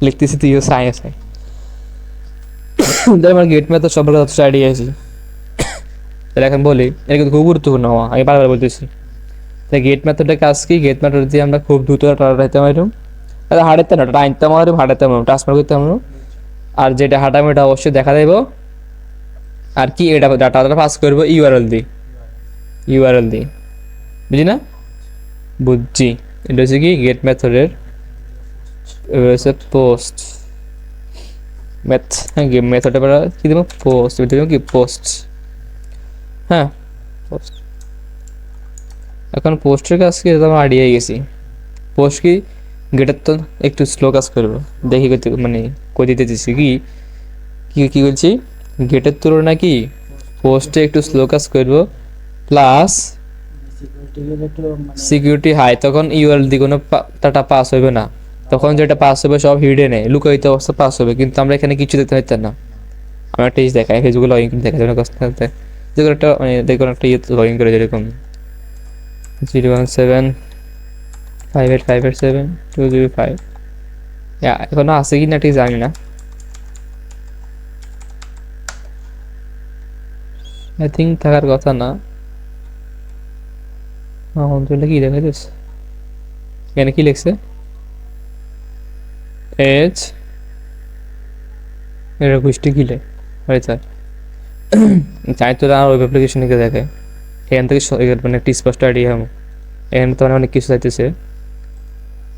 লিখতেছি তুইও সায়েন্স হয়। আমার গেট মেথড সম্পর্কে যথেষ্ট আইডিয়া আছে, তাহলে এখন বলি এটা কিন্তু খুব গুরুত্বপূর্ণ হওয়া, আমি বারবার বলতেছি। তাই গেট মেথডের কাজ কি, গেট মেথড দিয়ে আমরা খুব দ্রুত হাঁটাইতে পারলাম, হাঁটাইতে না আনতে পারলাম, হাঁটাইতে পারলাম, ট্রান্সফার করতে পারলাম। আর যেটা হাঁটাম এটা অবশ্যই দেখা দেব। আর কি, এটা ডাটাটা পাস করবো ইউআরএল দিয়ে, বুঝি না, বুঝছি। এটা হচ্ছে কি গেট মেথডের, হচ্ছে পোস্ট মেথডে কি দেবো, পোস্ট দেবো কি পোস্ট, হ্যাঁ পোস্ট। এখন পোস্টের কাজ কি আমার আইডিয়াই গেছি, পোস্ট কি গেটের তো একটু স্লো কাজ করবো, দেখি মানে কই দিতে দিচ্ছি কি কি কি বলছি, গেটের তুলনায় কি পোস্টে একটু স্লো কাজ করবো, প্লাস সিকিউরিটি হাই, তখন ইউআরএল দিয়ে কোনো ডাটা পাস হবে না, তখন যেটা পাস হবে সব হিডেনে লুকায়িত অবস্থা পাস হবে, কিন্তু আমরা এখানে কিছু দেখতে পাইতাম না। আমরা একটা জিনিস দেখাই, ফেসবুকে লগ ইন করে দেখা যাবে, যেগুলো একটা মানে দেখুন একটা ইয়ে লগ ইন করে যেরকম 0175857 এখনো আছে কি না ঠিক জানি না, আই থিঙ্ক থাকার কথা না। অঞ্চলটা কি দেখা যাচ্ছে, এখানে কি লিখছে, এজ এটা গোষ্ঠী কিলে স্যার, চাই তো আর ওয়েব অ্যাপ্লিকেশন লিখে দেখে, এখান থেকে মানে একটি স্পষ্ট আইডিয়া হবে। এখানে তো অনেক কিছু চাইতেছে,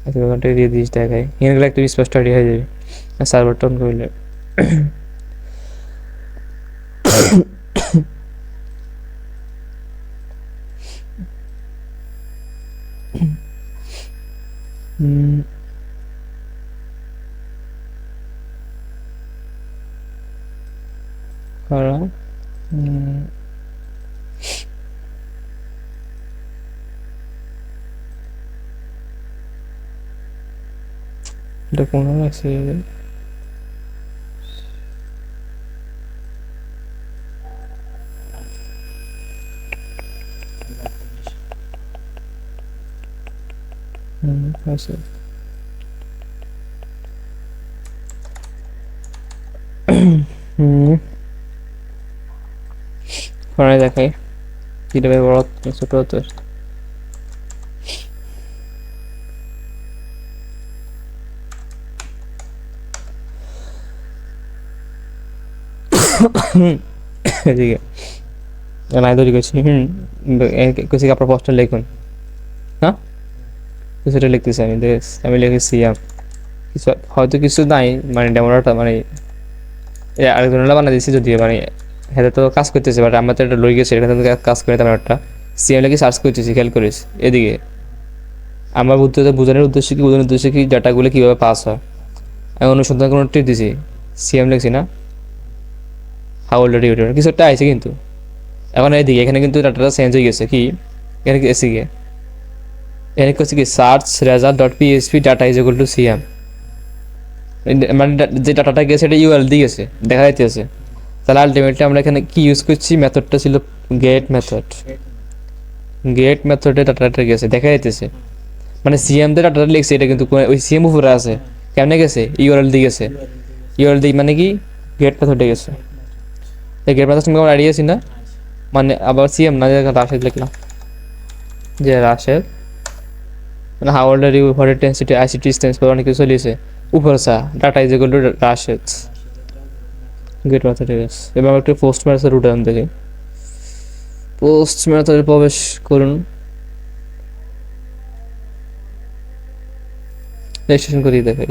ওখানটা দিয়ে দিস দেখায়, এখানে একটু স্পষ্ট আইডিয়া হয়ে যাবে সার্ভারটা অন করলে। করা এটা কোনো আছে, আছে পরে দেখাই কিভাবে বড় ছোট হতো। এদিকে নাই ধরি করছি, কুছি আপনার পোস্টার লিখুন। না কিছুটা লিখতেছি আমি দেখ আমি লিখেছি সিয়াম কিছু হয়তো কিছু নাই মানে ডেমোটা মানে আরেকজনেরা বানা দিয়েছি যদিও মানে হেতে তো কাজ করতেছে বাট আমার তো একটা লই গেছে এখানে তো কাজ করে তেমন একটা সিএম লেগে সার্চ করতেছি খেয়াল করিস এদিকে আমার বুদ্ধতে বোঝানোর উদ্দেশ্য কি বোঝানোর উদ্দেশ্য কি ডাটাগুলো কীভাবে পাস হয় আমি অনুসন্ধান কোনো টিপ দিছি সিএম লিখছি না হাউ অলরেডি ইউটিউব কিছু একটা আইছে কিন্তু এখন এদিকে এখানে কিন্তু ডাটাটা চেঞ্জ হয়ে গেছে কি এখানে কি এসে গিয়ে এখানে করছে কি search result dot PSP data is equal two CM মানে যে ডাটাটা গেছে এটা ইউআরএল দিয়ে গেছে দেখা যাইতেছে তাহলে আলটিমেটলি আমরা এখানে কি ইউজ করছি মেথডটা ছিল গেট মেথডে ডাটাটা গেছে দেখা যাইতেছে মানে সিএম তে ডাটাটা লিখছে এটা কিন্তু ওই সিএম উপরে আছে কেমনে গেছে ইউআরএল দিয়ে গেছে ইউআরএল দিয়ে মানে কি গেট মেথডে গেছে এই গেট মেথড তুমি আমার আইডিয়া আছে না মানে আবার সিএম না রাশেদ লিখলাম যে রাশেদ মানে how old are you what intensity ICT stands for অনেক কিছু লিখছে উপরে সা data is equal to Rashed get মেথডে গেছে এবার একটা পোস্ট মেথড উদাহরণ দেখি পোস্ট মেথডে প্রবেশ করুন রেজিস্ট্রেশন করিয়ে দেখে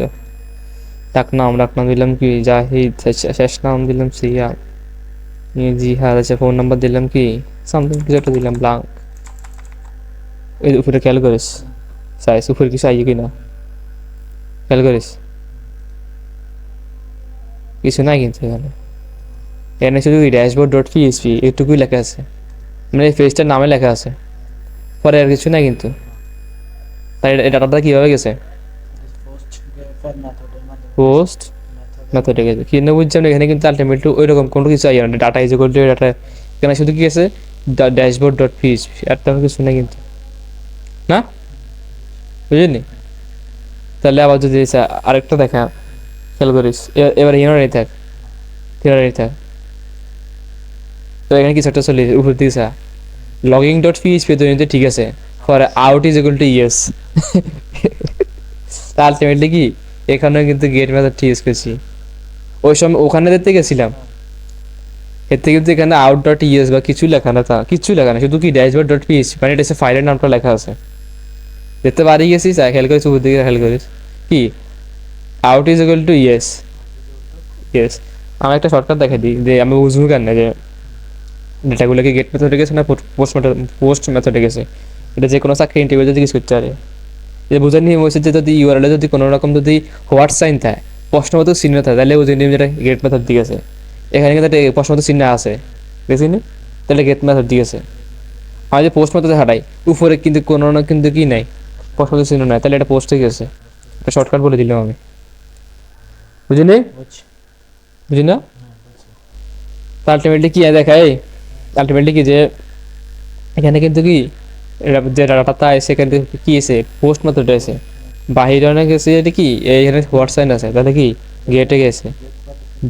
ডাক নাম দিলাম কি জাহিদ শেষ নাম দিলাম সিয়া জিহাদ আছে ফোন নাম্বার দিলাম কি সামথিং কিছু একটা দিলাম ব্লাঙ্ক এই উপরে খেয়াল করিস সাইজ উপরে কিছু আইয়ে কিনা খেয়াল করিস কিছু নাই কিন্তু এখানে শুধু ড্যাশবোর্ড ডট পিএসপি এটুকুই লেখা আছে মানে এই পেজটার নামে লেখা আছে পরে আর কিছু নাই কিন্তু তাই এই ডাটাটা কীভাবে গেছে পোস্ট মেথডে গেছে কি না বুঝছি আমরা এখানে কিন্তু আলটিমেটলি ওই রকম কোনো কিছু আই না data is equal two data এখানে শুধু কি আছে ড্যাশবোর্ড ডট পিএসপি আর তেমন কিছু নাই কিন্তু না বুঝলি তাহলে আবার যদি আরেকটা দেখা খেয়াল করিস এবার হিনারি থাক তো এখানে কিছু একটা চলে উপর দিকে লগিং ডট পিএইচপি তো ঠিক আছে for out is equal two yes তা আলটিমেটলি কি এখানেও কিন্তু গেট মেথডটি ইউজ করছি ওই সময় ওখানে দেখতে গেছিলাম এর থেকে কিন্তু এখানে আউট ডট ইয়েস বা কিছু লেখা না তা কিছু লেখা না শুধু কি ড্যাশবোর্ড ডট পিএইচপি মানে এটা ফাইলের নামটা লেখা আছে দেখতে পারি গেছিস খেয়াল করিস উপর দিকে খেয়াল করিস কি out is equal two yes আমি একটা শর্টকাট দেখে দিই যে আমি বুঝবো কেন না যে ডেটাগুলোকে গেট মেথডে গেছে না পোস্ট মেথডে গেছে এটা যে কোনো চাকরি ইন্টারভিউ যদি কিছু করতে পারে যে বুঝে নিয়ে বলছে যে যদি ইউআরএলে যদি কোনো রকম যদি হোয়াট সাইন থাকে প্রশ্নমতো চিহ্ন থাকে তাহলে বুঝে নিয়ে যেটা গেট মেথড দিয়ে গেছে এখানে কিন্তু একটা প্রশ্নমতো চিহ্ন আছে দেখছিনি তাহলে গেট মেথড দিয়ে গেছে আর যে পোস্ট মেথডে হাঁটাই উপরে কিন্তু কোনো না কিন্তু কি নাই প্রশ্নমতো চিহ্ন নাই তাহলে এটা পোস্টে গেছে এটা শর্টকাট বলে দিলাম আমি বুঝি না আলটিমেটলি কি দেখায় আলটিমেটলি কি যে এখানে কিন্তু কি যে ডাটাটা আছে এখান থেকে কি আছে পোস্ট মেথড আছে বাহিরে অনেক গেছে এটা কি এখানে হোয়াট সাইন আছে তাহলে কি গেটে গেছে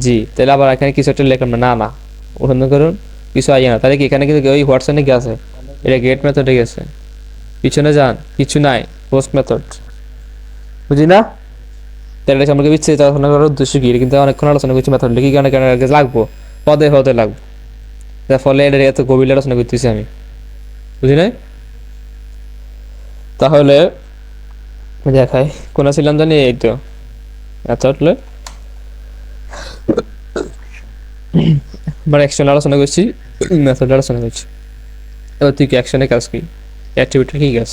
জি তাহলে আবার এখানে কিছু একটা লেখলাম না ওখানে করুন কিছু আইয়া না তাহলে কি এখানে কিন্তু ওই হোয়াট সাইনে গেছে এটা গেট মেথডে গেছে পিছনে যান কিছু নাই পোস্ট মেথড বুঝি না তাহলে সম্পর্কে বিচ্ছেদ আলোচনা করার উদ্দেশ্য কি কিন্তু অনেকক্ষণ আলোচনা করছি মেথড লিখি কেন লাগবো পদে লাগবো যার ফলে এটা এত গভীর আলোচনা করতেছি আমি বুঝি নাই তাহলে দেখাই কোন ছিলাম জানি এই তো মেথডলে মানে অ্যাকশন আলোচনা করছি মেথড আলোচনা করছি এবার তুই কি অ্যাকশনে কাজ কি অ্যাক্টিভিটি কি কাজ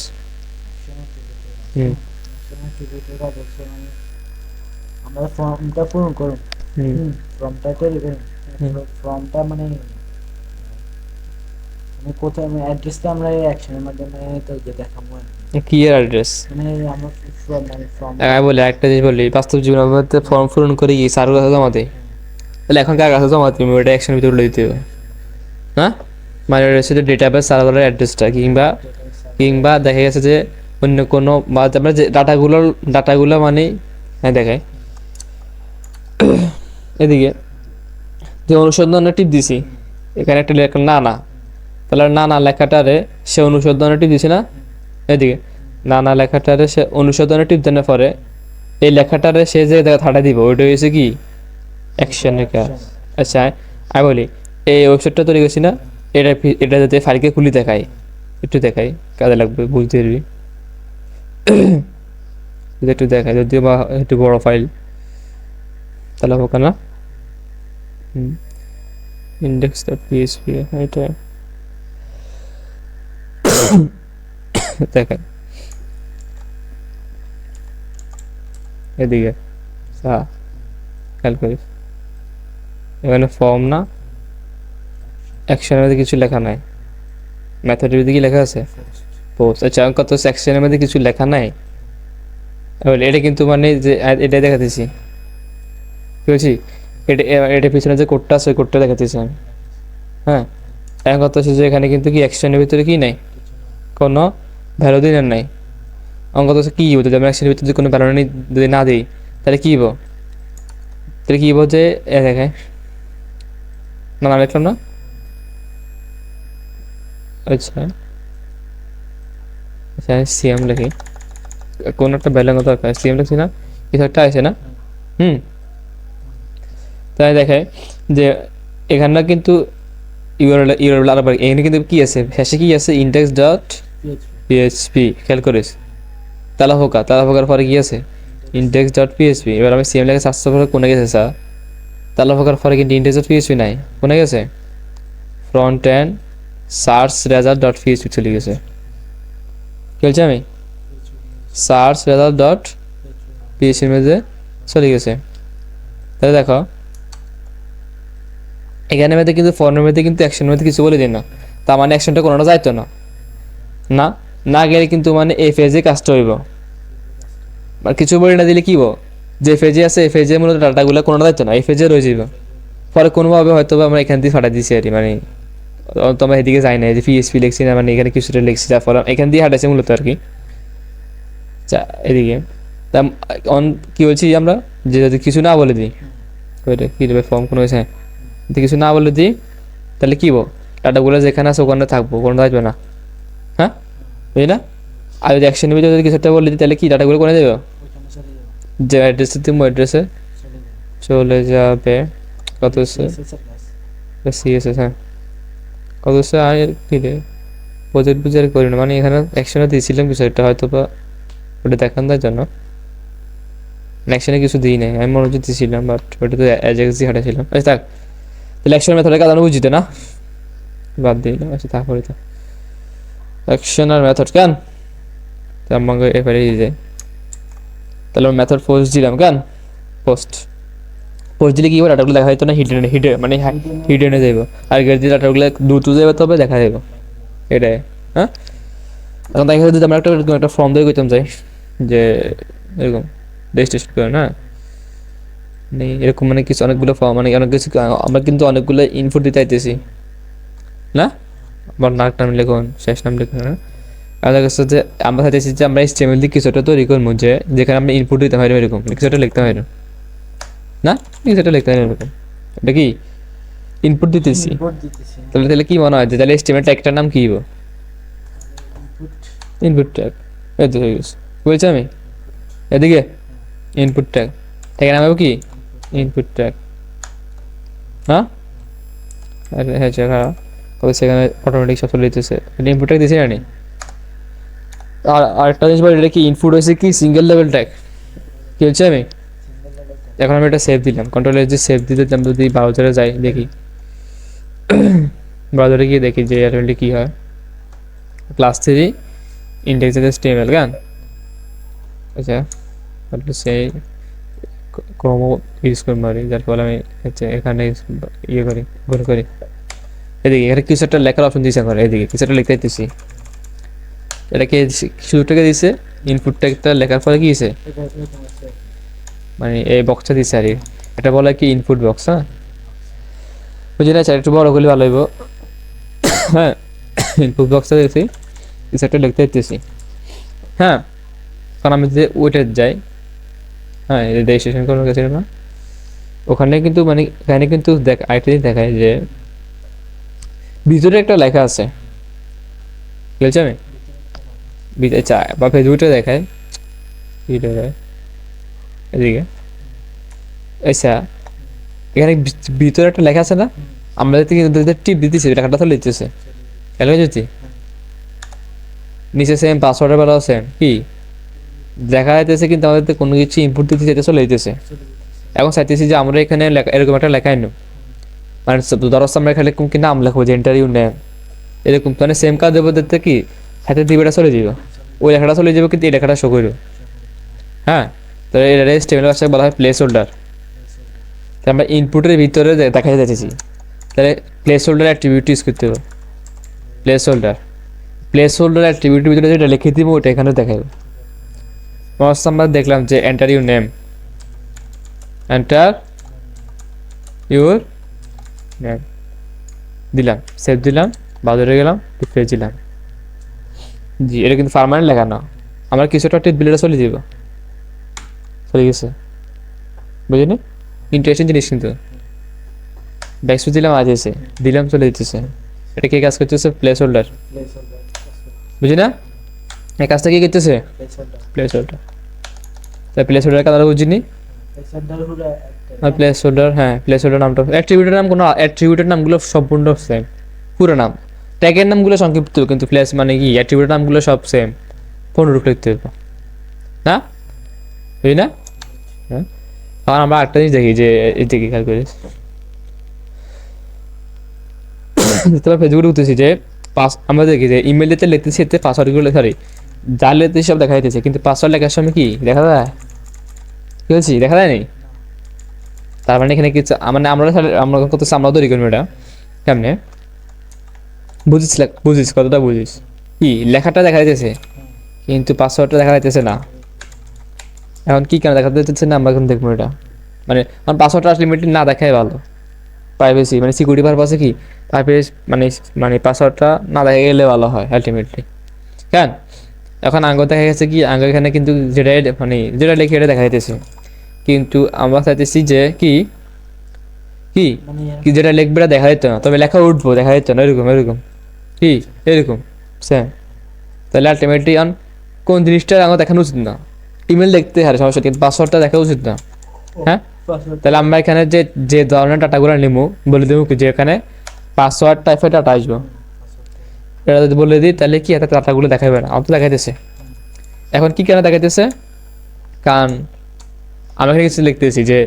আমরা ফর্মটা পূরণ করুন ফর্মটা তৈরি করুন ফর্মটা মানে কোথায় মানে অ্যাড্রেসটা আমরা এই অ্যাকশনের মাধ্যমে তো দেখাবো কি এর অ্যাড্রেস মানে আমরা ফর্ম আমি বলি একটা জিনিস বলি বাস্তব জীবনে আমাদের ফর্ম পূরণ করে গিয়ে স্যারের কাছে জমা দেয় তাহলে এখন কার কাছে জমা দিই ওইটা অ্যাকশনের ভিতরে দিতে হবে হ্যাঁ মানে শুধু ডেটাবেস সার্ভারের অ্যাড্রেসটা কিংবা দেখা গেছে যে অন্য কোনো বা আমরা যে ডাটাগুলো মানে হ্যাঁ দেখায় এদিকে যে অনুসন্ধানের টিপ দিছি এখানে একটা লেখা না তাহলে না লেখাটারে সে অনুসন্ধানের টিপ দিছে না এদিকে না লেখাটারে সে অনুসন্ধানের টিপ দেওয়ার পরে এই লেখাটারে সে যে থাটা দিব ওইটা হয়েছে কি অ্যাকশনের কাজ আচ্ছা আমি বলি এই ওয়েবসাইটটা তৈরি করছি না এটা যাতে ফাইলকে খুলি দেখাই একটু দেখাই কাজে লাগবে বুঝতে পারবি যদি একটু দেখায়, যদিও বা একটু বড় ফাইল, তাহলে হোক না। ইন্ডেক্স ডট পিএইচপি এটা দেখেন এদিকে, খেয়াল করিস এখানে ফর্ম না, অ্যাকশনের মধ্যে কিছু লেখা নাই, মেথডের মধ্যে কি লেখা আছে, পোস্ট। আচ্ছা কত সেকশনের মধ্যে কিছু লেখা নাই, এটা কিন্তু মানে যে এটা দেখাতেছি, কি বলছি, এটা পিছনে যে কোডটা আছে ওই কোডটা দেখাতেছি আমি। হ্যাঁ, এখন কথা হচ্ছে যে এখানে কিন্তু কি অ্যাকশনের ভিতরে কি নাই, কোনো ভ্যালু দিনের নাই। অঙ্ক তো কী হবো, যদি আমি অ্যাকশনের ভিতরে যদি কোনো ভ্যালু যদি না দিই তাহলে কী হবো, তাহলে কী হবো যে দেখে না, না লিখলাম না। আচ্ছা আচ্ছা সিএম লিখি, কোন একটা ভ্যালু দরকার, সিএম লিখছি না, কিছু একটা আছে না। তাই দেখায় যে এখানটা কিন্তু ইউআরএল আলাদা, এখানে কিন্তু কি আছে, শেষে কি আছে, ইন্ডেক্স ডট পিএইচপি, খেয়াল করিস, তালাফোকার পরে কি আছে, ইন্ডেক্স ডট পিএইচপি। এবার আমি সিএম লেখা সার্চ করে কোনে গেছে স্যার, তালাফোকার পরে কিন্তু ইন্ডেক্স ডট পিএইচপি নাই, কোনে গেছে, front end search result dot PHP চলে গেছে। কি বলছি আমি, সার্চ রেজাল্ট ডট পিএইচপির মধ্যে চলে গেছে। তাহলে দেখো এখানে মধ্যে কিন্তু ফর্মের মধ্যে কিন্তু অ্যাকশনের মধ্যে কিছু বলে দিন না, তার মানে অ্যাকশনটা কোনোটা যাইতো না, না না গেলে কিন্তু মানে এই ফেজে কাজটা হইব। আর কিছু বলে না দিলে কি হবো, যে ফেজে আছে এই ফেজে মূলত ডাটাগুলো কোনোটা যাইতো না, এই ফেজে রয়ে যাইব। পরে কোনোভাবে হয়তো আমরা এখান দিয়ে ফাটা দিছি আর কি, মানে তোমার এদিকে যাই না, যে পিএসপি লিখছি না, মানে এখানে কিছুটা লিখছি, যার ফলে এখান দিয়ে হাঁটাইছে মূলত আর কি। এদিকে তা কি বলছি আমরা, যে যদি কিছু না বলে দিই, ওইটা কী দেবে ফর্ম কোনো হয়েছে, যদি কিছু না বলে দিই তাহলে কী হবো, ডাটাগুলো যেখানে আছে ওখানে থাকবো, কোনো আসবে না। হ্যাঁ বুঝলি না, আর যদি অ্যাকশনের ভিতরে যদি কিছু একটা বলে দিই তাহলে কি ডাটাগুলো করে দেবে, যে অ্যাড্রেসে তুমি অ্যাড্রেসে চলে যাবে। কত সিএসএস, হ্যাঁ কত আর কী রে, প্রজেক্ট বুঝে করি না, মানে এখানে অ্যাকশনে দিয়েছিলাম কিছু একটা, হয়তো বা ওটা দেখান দেওয়ার জন্য অ্যাকশনে কিছু দিই নাই, আমি মনে হচ্ছে দিয়েছিলাম, বাট ওটা তো অ্যাজেক্স দিয়ে হাঁটাছিলাম। আচ্ছা থাক, তাহলে অ্যাকশনের মেথডের কাজ আমি বুঝিতে না, বাদ দিই না। আচ্ছা তারপরে তো অ্যাকশন আর মেথড কেন আমাকে এবারে যায়, তাহলে আমি মেথড পোস্ট দিলাম কেন, পোস্ট দিলে কি হবে, ডাটাগুলো দেখা যেত না, মানে হিডেনে যাইব, আর গেট দিয়ে ডাটাগুলো দ্রুত যাবে, তবে দেখা যাবে এটাই। হ্যাঁ এখন দেখা যদি আমরা একটা ফর্ম দিয়ে করতাম চাই, যে এরকম রেজিস্ট্রেশন করে না, মানে এরকম মানে কিছু অনেকগুলো ফর্ম, মানে অনেক কিছু আমরা কিন্তু অনেকগুলো ইনপুট দিতে চাইতেছি না, আমার নাম লিখুন, শেষ নাম লিখুন। আমাদের কাছে যে আমরা চাইতেছি যে আমরা HTML দিয়ে কিছুটা তৈরি করবো, যে যেখানে আমরা ইনপুট দিতে হয় এরকম কিছুটা লিখতে হয় না, কিছুটা লিখতে হয় এরকম, এটা কি ইনপুট দিতেছি, তাহলে তাহলে কি মনে হয় যে তাহলে HTML ট্যাগটার নাম কি হবো, ইনপুট ট্যাগ। এই তো হয়ে গেছে, বলছি আমি এদিকে ইনপুট ট্যাগ, ট্যাগের নাম হবে কি, ইনপুট ট্যাগ। হ্যাঁ হ্যাঁ কত সেখানে অটোমেটিক সব চলে যেতেছে, ইনপুট ট্যাগ দিয়েছি না। আর আরেকটা জিনিস বলি, এটা কি ইনপুট হয়েছে কি সিঙ্গেল লেভেল ট্যাগ, কি বলছি আমি, এখন আমি এটা সেভ দিলাম, কন্ট্রোল এস দিয়ে সেভ দিতে, আমি যদি ব্রাউজারে যাই দেখি, ব্রাউজারে গিয়ে দেখি যে অ্যাটোমেটিক কী হয়, ক্লাস 3 ইন্ডেক্স HTML গান। আচ্ছা সেই ক্রোমো ইউজ করে মারি, যার ফলে আমি হচ্ছে এখানে ইয়ে করি, ভুল করি। এদিকে এখানে কিছু একটা লেখার অপশন দিয়েছে, আমার এদিকে কিছু একটা লিখতে দিতেছি, এটাকে শুরুটাকে দিছে, ইনপুট ট্যাগটা লেখার পরে কি দিছে, মানে এই বক্সটা দিছে আর এটা বলে কি ইনপুট বক্স। হ্যাঁ বুঝি না, একটু বড় করলে ভালো হইব। হ্যাঁ ইনপুট বক্সটা দিয়েছি, কিছু একটা লিখতে দিতেছি। হ্যাঁ কারণ আমি যে ওইটা যাই, হ্যাঁ রেজিস্ট্রেশন করার কাছে না, ওখানে কিন্তু মানে এখানে কিন্তু আরেকটা জিনিস দেখায় যে ভিতরে একটা লেখা আছে, বলছি আমি বা ফেসবুকটা দেখায় এদিকে। আচ্ছা এখানে ভিতরে একটা লেখা আছে না, আমরা যদি টিপ দিতেছি লেখাটা তো লিখতেছে, এলাকা যদি নিচে সেম পাসওয়ার্ডের বেলা আছে কি দেখা যাইতেছে কিন্তু আমাদের কোনো কিছু ইনপুট দিতে চাইতে চলে যেতেছে। এখন চাইতেছি যে আমরা এখানে এরকম একটা লেখাই নেব, মানে ধরো আমরা এখানে এরকম কি নাম লেখবো যে ইন্টারভিউ নেম, এরকম তো মানে সেম কাজ দেবো দেখতে কি হাতে দিবেটা চলে যাবে, ওই লেখাটা চলে যাবে কিন্তু এই লেখাটা শো করবে। হ্যাঁ, তো এটা স্টেমের ভাষায় বলা হয় প্লেস হোল্ডার। আমরা ইনপুটের ভিতরে দেখা যাচ্ছি, তাহলে প্লেস হোল্ডার অ্যাট্রিবিউট ইউজ করতে হবে। প্লেস হোল্ডার অ্যাট্রিবিউটের ভিতরে যেটা লিখে দিব ওটা এখানে দেখাবে। আমরা দেখলাম যে enter your name, enter your name দিলাম, সেভ দিলাম, বাজারে গেলাম, রিফ্রেশ দিলাম। জি, এটা কিন্তু পার্মানেন্ট লেখা না, আমার কিছু একটা বিলটা চলে যাব, চলে গেছে, বুঝলি? ইন্টারেস্টিং জিনিস কিন্তু। ব্যাকস্পেস দিলাম, আজ এসে দিলাম, চলে যেতেছে। এটা কে কাজ করতেছে? প্লেস হোল্ডার, বুঝি না? এই কাজটা কি করতেছে? Place holder. তাই প্লেস হোল্ডার কাজ বুঝিনি। আর প্লেস হোল্ডার, হ্যাঁ প্লেস হোল্ডার নামটা, অ্যাট্রিবিউটের নাম, কোনো অ্যাট্রিবিউটের নামগুলো সম্পূর্ণ সেম, পুরো নাম। ট্যাগের নামগুলো সংক্ষিপ্ত, কিন্তু প্লেস মানে কি অ্যাট্রিবিউটের নামগুলো সব সেম, পূর্ণরূপ লিখতে হবে না, বুঝি না? হ্যাঁ, কারণ আমরা একটা জিনিস দেখি যে এদিকে খেয়াল করিস, তোমরা ফেসবুকে উঠতেছি যে আমরা দেখি যে ইমেল দিতে লিখতেছি, এতে পাসওয়ার্ডগুলো সরি যা লিখতেছি সব দেখা যাইতেছে, কিন্তু পাসওয়ার্ড লেখার সময় কি দেখা যায়? কি বলছি, দেখা যায় নি? তার মানে এখানে কিছু মানে আমরা করতেছি, আমরাও তৈরি করবো এটা। কেমনে বুঝিস কতটা বুঝিস? কি লেখাটা দেখা যাইতেছে কিন্তু পাসওয়ার্ডটা দেখা যাইতেছে না। এখন কি কেন দেখা যাইতেছে না আমরা এখন দেখবো এটা। মানে আমার পাসওয়ার্ডটা আসলে লিমিটেড না দেখাই ভালো, প্রাইভেসি মানে সিকিউরিটি পারপাসে কি প্রাইভেসি মানে মানে পাসওয়ার্ডটা না দেখা গেলে ভালো হয় আলটিমেটলি। কেন এখন আঙ্গ দেখা গেছে কি আঙ্গ এখানে কিন্তু যেটা মানে যেটা লিখে এটা দেখা যাইতেছে, কিন্তু আমরা চাইতেছি যে কি কি কি যেটা লিখবে এটা দেখা যেত না, তবে লেখা উঠবো দেখা যেত না, এরকম এরকম কি এরকম স্যার। তাহলে আলটিমেটলি কোন জিনিসটা আঙ্গ দেখানো উচিত না, ইমেল দেখতে হারে সমস্যা, কিন্তু পাসওয়ার্ডটা দেখা উচিত না। হ্যাঁ, তাহলে আমরা এখানে যে যে ধরনের ডাটাগুলো নিবো বলে দেবো কি যে এখানে পাসওয়ার্ড টাইপের ডাটা আসবো, এটা যদি বলে দিই তাহলে কি এত ডাটাগুলো দেখাবে না, আমার তো দেখাইতেছে। এখন কি কেন দেখাইতেছে? কারণ আমি এখানে কিছু লিখতেছি যে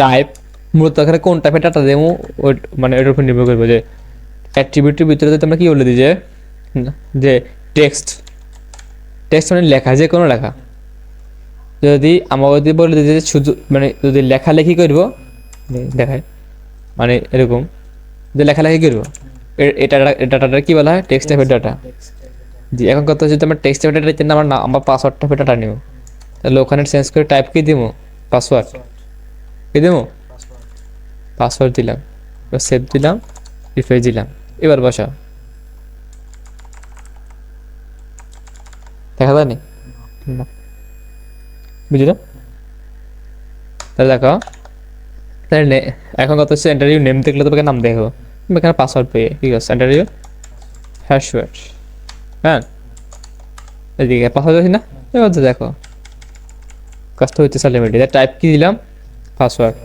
টাইপ, মূলত এখানে কোন টাইপের ডাটা দেবো ওই মানে এটার উপর নির্ভর করবো। যে অ্যাট্রিবিউটের ভিতরে যদি আমরা কি বলে দিই যে টেক্সট, টেক্সট মানে লেখা, যে কোনো লেখা। যদি আমরা যদি বলে দিই যে শুধু মানে যদি লেখালেখি করবো দেখায় মানে এরকম যে লেখালেখি করবো, এটা ডাটাটা কি বলা হয়? টেক্সট টাইপের ডাটা। জি, এখন কথা যদি আমরা টেক্সট টাইপের ডাটা দিতে আমরা পাসওয়ার্ড টাইপের ডাটা নিব, তাহলে ওখানে চেঞ্জ করে টাইপ কি দিব? পাসওয়ার্ড কি দিব? পাসওয়ার্ড দিলাম, সেভ দিলাম, রিফ্রেশ দিলাম, এবার বসা দেখা যায় নি? বুঝলো? তাহলে দেখো, তাহলে এখন কথা হচ্ছে ইন্টারভিউ নেম দেখলে তোমাকে নাম দেখো, তুমি এখানে পাসওয়ার্ড পেয়ে ঠিক আছে, ইন্টারভিউ হ্যাশওয়ার্ড, হ্যাঁ এদিকে পাসওয়ার্ড আছে না, এবার তো দেখো কাজটা হচ্ছে সালিমিটি, টাইপ কি দিলাম? পাসওয়ার্ড।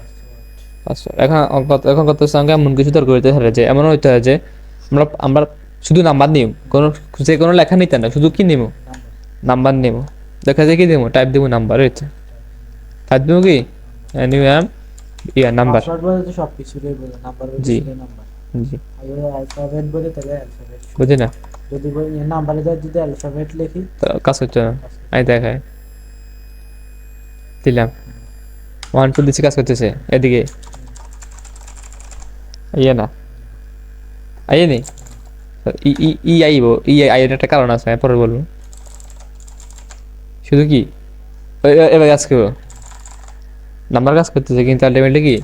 পাসওয়ার্ড এখন কত সঙ্গে এমন কিছু দরকার হইতে পারে যে এমন হইতে হয় যে আমরা আমরা শুধু নাম্বার নিব, কোনো যে কোনো লেখা নিতে না, শুধু কি নিব? নাম্বার নিব। দেখা যায় কি দিব? টাইপ দিব নাম্বার, হইতে টাইপ দিব কি নাম্বার। জি জি, বুঝি না যদি নাম্বারে যদি অ্যালফাবেট লিখি কাজ হচ্ছে না, আমি দেখায় দিলাম 1 2 দিচ্ছি, কাজ করতেছে। এদিকে আইয়ে না, আইয়ে নি ই ই ই আইব, ই আইয়ের একটা কারণ আছে, আমি পরে বলবো। শুধু কি এবার কাজ করবো, নাম্বার কাজ করতেছে কিন্তু আলটিমেটলি কি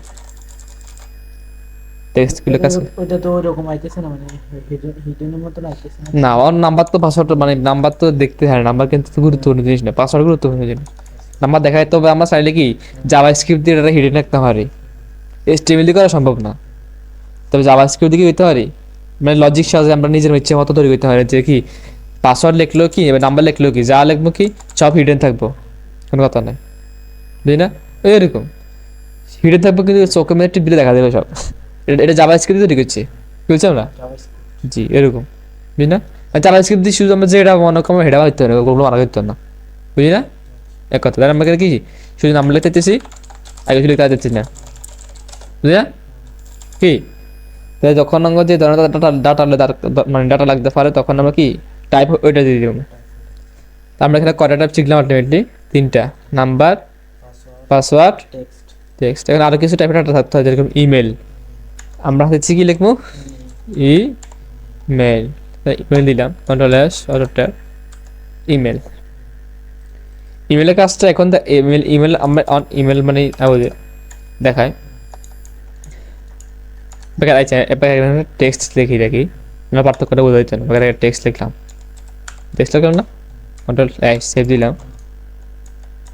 টেক্সট গুলো কাজ ওটা তো ওরকম আইতেছে না, মানে হিডেনের মতন আইতেছে না। ওর নাম্বার তো পাসওয়ার্ড মানে নাম্বার তো দেখতে হয়, নাম্বার কিন্তু গুরুত্বপূর্ণ জিনিস না, পাসওয়ার্ড গুরুত্বপূর্ণ জিনিস। নাম্বার দেখায়, তবে আমরা চাইলে কি জাভা স্ক্রিপ্ট দিয়ে এটা হিডেন রাখতে পারি, এইচটিএমএল দিয়ে করা সম্ভব না, তবে জাভা স্ক্রিপ্ট দিয়ে হইতে পারি, মানে লজিক সাহায্যে আমরা নিজের ইচ্ছে মতো তৈরি করতে পারি, যে কি পাসওয়ার্ড লিখলেও কি এবার নাম্বার লিখলেও কি যা লিখবো কি সব হিডেন থাকবো, কোনো কথা নাই, বুঝলি না? এরকম হিডেন থাকবো কিন্তু চোখে মেরে টিপ দিলে দেখা দেবে সব। এটা জাভা স্ক্রিপ্ট তৈরি করছি, বুঝছি আমরা? জি এরকম, বুঝলি না? জাভা স্ক্রিপ্ট দিয়ে শুধু আমরা যেটা মনে করবো সেটা হইতে হবে, ওগুলো মারা করতে না, বুঝলি না? এক কথা তাহলে আমরা এখানে কি শুধু নাম লিখতেছি আগে কিছু লিখতে দিচ্ছি না বুঝলা কি তাহলে যখন আমরা যে ধরনের ডাটা মানে ডাটা লাগতে পারে তখন আমরা কি টাইপ ওইটা দিয়ে দিব আমরা এখানে কয়টা টাইপ শিখলাম আলটিমেটলি 3টা নাম্বার পাসওয়ার্ড টেক্সট টেক্সট এখন আরও কিছু টাইপের ডাটা থাকতে হয় যেরকম ইমেল আমরা হচ্ছে কি লিখবো ইমেল ইমেল দিলাম control S auto tab email ইমেলের কাজটা এখন ইমেল আমরা অন ইমেল মানে দেখায় আচ্ছা এখানে টেক্সট লিখি দেখি আমরা পার্থক্যটা বোঝা যেত না টেক্সট লিখলাম না কন্ট্রোল সেভ দিলাম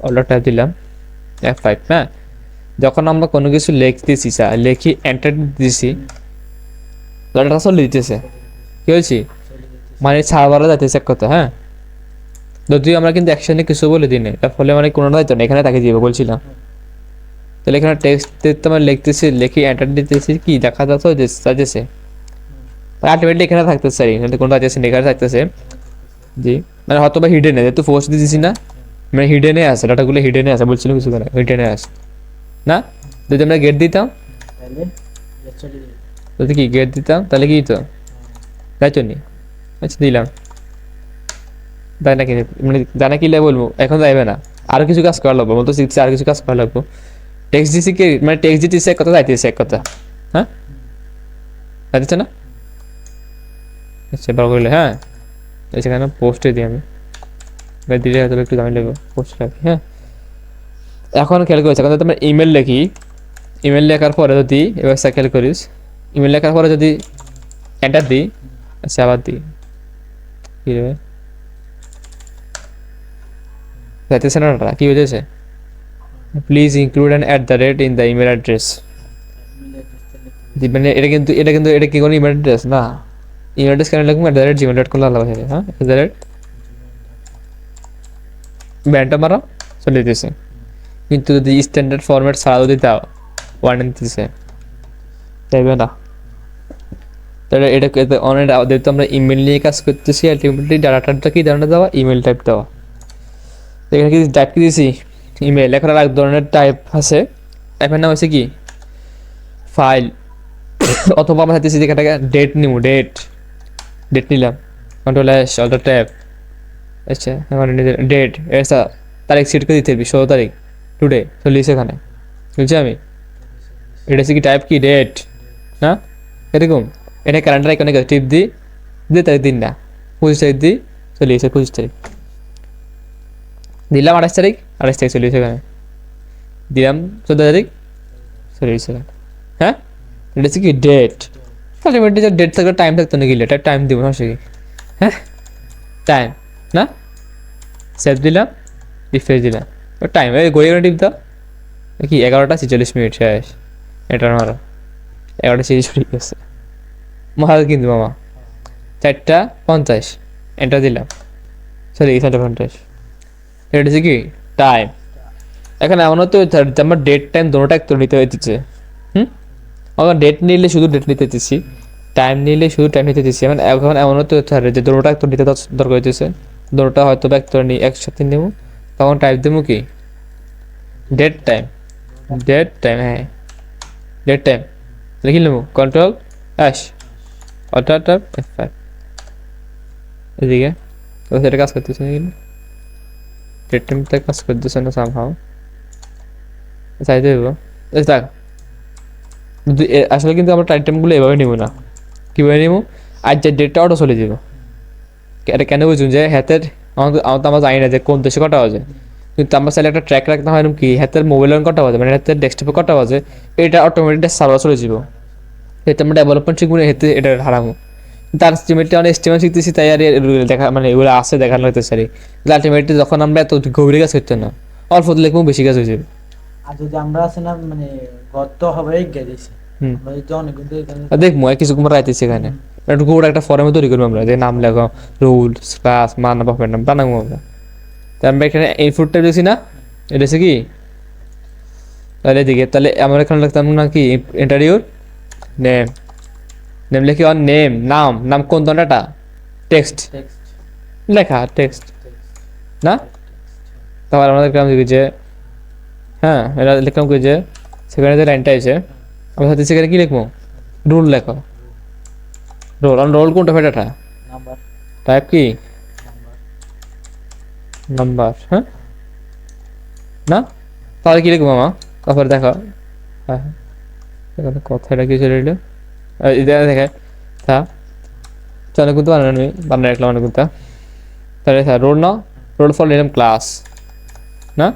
অটো ট্যাব দিলাম F5 হ্যাঁ যখন আমরা কোনো কিছু লিখতেছি লিখি এন্টার দিতেছি ডাটা চলে দিতেছে কি হয়েছি মানে সার্ভারে যাইতেছে এক কথা হ্যাঁ যদিও আমরা কিন্তু একসাথে কিছু বলে দিই না তার ফলে মানে কোনোটা যাইতো না এখানে তাকে দিব বলছিলাম তাহলে এখানে টেক্সট তোমার লিখতেছি লিখি এন্টার দিতেছি কি দেখা যাচ্ছে আলটিমেটলি এখানে থাকতেছে কোনটা যাচ্ছে এখানে থাকতেছে জি মানে হয়তো বা হিডেনে যেহেতু ফোর্স দিতেছি না মানে হিডেনে আছে ডাটাগুলো হিডেনে আছে বলছিল কিছু করে হিডেনে আছে না যদি আমরা গেট দিতাম তাহলে চলে যাবে যদি কি গেট দিতাম তাহলে কি তো তাই তো নি আচ্ছা দিলাম তাই নাকি মানে জানা কিলে বলবো এখন যাইবে না আরো কিছু কাজ করা লাগবে বলতো শিখছি আর কিছু কাজ করা লাগবে টেক্সট দিছি কি মানে টেক্সট দিতেছে এক কথা যাইতেছে এক কথা হ্যাঁ যাইতেছে না আচ্ছা বড় করলে হ্যাঁ সেখানে পোস্টে দিই আমি দিলে হয়তো একটু দামি লাগবে পোস্ট রাখি হ্যাঁ এখন খেয়াল করেছি এখন তোমরা ইমেল লিখি ইমেল লেখার পরে যদি এবার খেয়াল করিস ইমেল লেখার পরে যদি এন্টার দিই আচ্ছা আবার দিই কি রে যাইতেছে না কি হয়েছে please include an @ in the email address মানে এটা কি কোনো ইমেল অ্যাড্রেস না ইমেল অ্যাড্রেস কেন লিখবো @gmail.com লাগবে হ্যাঁ ব্যান্ডটা মারো চলে দিতেছে কিন্তু যদি স্ট্যান্ডার্ড ফরম্যাট ছাড়া যদি দাও ওয়ার্নিং দিতেছে চাইবে না তাহলে এটা অনেক যেহেতু আমরা ইমেল নিয়ে কাজ করতেছি আলটিমেটলি ডাটাটা কি ধরনের দেওয়া ইমেল টাইপ দেওয়া এখানে কি টাইপ কি দিয়েছি ইমেল এখন আর এক ধরনের টাইপ আছে টাইপের নাম হচ্ছে কি ফাইল অথবা আমরা চাইতেছি যেখানটাকে ডেট নিব ডেট নিলাম কন্ট্রোল এস অল্টার ট্যাব আচ্ছা এখন ডেট এসা তারিখ সিট করে দিতে হবে 16 তারিখ টুডে চল্লিশ এখানে বুঝছি আমি এটা হচ্ছে কি টাইপ কি ডেট না এরকম এটা ক্যালেন্ডার আইকনে টিপ দিই তারিখ দিন না 25 তারিখ দিই চল্লিশ 25 তারিখ দিলাম 28 তারিখ চল্লিশ এখানে দিলাম 14 তারিখ চল্লিশ এখানে হ্যাঁ এটা হচ্ছে কি ডেট আলটিমেটলি যে ডেট থাকলে টাইম থাকতো নাকি লেটার টাইম দিব না সে হ্যাঁ টাইম না সেভ দিলাম রিফ্রেশ দিলাম টাইম গড়িয়ে গড়ে টিপ দাও কি 11:46 শেষ এটা আমার 11:46 ঠিক আছে মহাল কিন্তু মামা 4:50 এন্টার দিলাম সরি 4:50 এটা হচ্ছে কি টাইম এখন এমন তো আমার ডেট টাইম দুটোটা একটু নিতে হইতেছে আমার ডেট নিলে শুধু ডেট নিতে দিচ্ছি টাইম নিলে শুধু টাইম নিতে দিচ্ছি এখন এমনও তো হতে পারে যে দুটোটা একটু নিতে দরকার হইতেছে দুটোটা হয়তো বা একটু একসাথে নেব তখন টাইপ দেবো কি ডেট টাইম হ্যাঁ ডেট টাইম লিখে নেবো control S alter tab F5 এদিকে সেটা কাজ করতেছে না কিন্তু ডেট টাইমটা কাজ করতেছে না সামহাও চাই দেব দেখ আসলে কিন্তু আমরা টাইম টাইমগুলো এভাবে নেব না কীভাবে নেব আর যে ডেটটা অটো চলে যাব এটা কেন বুঝুন যে হাতের আমরা জানি না যে কোন দেশে কটা বাজে কিন্তু আমরা চাইলে একটা ট্র্যাক রাখতে হয় কি হাতের মোবাইলের কটা বাজে মানে হাতের ডেস্কটপে কটা বাজে এটা অটোমেটিক সার্ভার চলে যাব এটা আমরা ডেভেলপমেন্ট শিখবো হেতে এটা হারাবো তার আলটিমেটলি আমরা এস্টিমেট শিখতেছি তাই আর দেখা মানে এগুলো আসে দেখানো হতে চাই আলটিমেটলি যখন আমরা এত গভীর কাজ করতে না অল্প লিখবো বেশি কাজ হয়ে যাবে আর যদি আমরা আছে না মানে গত হবে গেছে দেখবো কিছু কুমার রাইতেছে এখানে একটু গোড়া একটা ফর্মে তৈরি করবো আমরা যে নাম লেখো রুলস ক্লাস মান বাপের নাম বানাবো আমরা তো আমরা এখানে ইনপুটটা দিয়েছি না এটা হচ্ছে কি তাহলে এদিকে তাহলে আমরা এখানে লিখতাম না কি ইন্টারভিউর নেম লিখি অন নাম কোন ধরনেরটা টেক্সট লেখা টেক্সট না তারপর আমরা দেখলাম যে হ্যাঁ এটা লিখলাম কি যে সেখানে যে লাইনটা আছে আমরা সাথে সেখানে কি লিখবো রোল লেখো রোল অন রোল কোনটা ফেটাটা নাম্বার টাইপ কি নাম্বার নাম্বার হ্যাঁ না তাহলে কি লিখবো মামা তারপরে দেখো হ্যাঁ এখানে কথাটা কি চলে এলো এটা দেখে তা চলে কিন্তু বানানো রাখলাম অনেক কিন্তু তাহলে স্যার রোল না রোল ফর নিলাম ক্লাস না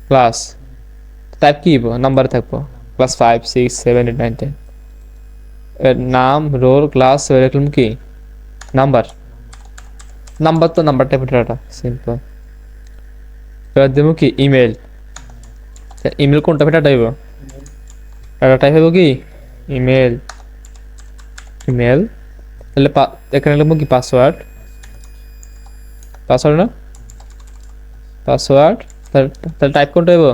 ক্লাস টাইপ কি নাম্বার থাকবো ক্লাস 5 6 7 8 9 10 এর নাম রোল ক্লাস এরকম কি নাম্বার নাম্বার তো নাম্বার টাইপ এটা সিম্পল এবার দেবো কি ইমেল ইমেল কোনটা ফেটা টাইপ এটা টাইপ হবে কি ইমেল ইমেল তাহলে এখানে লিখবো কি পাসওয়ার্ড পাসওয়ার্ড না পাসওয়ার্ড তাহলে টাইপ কোনটা হইব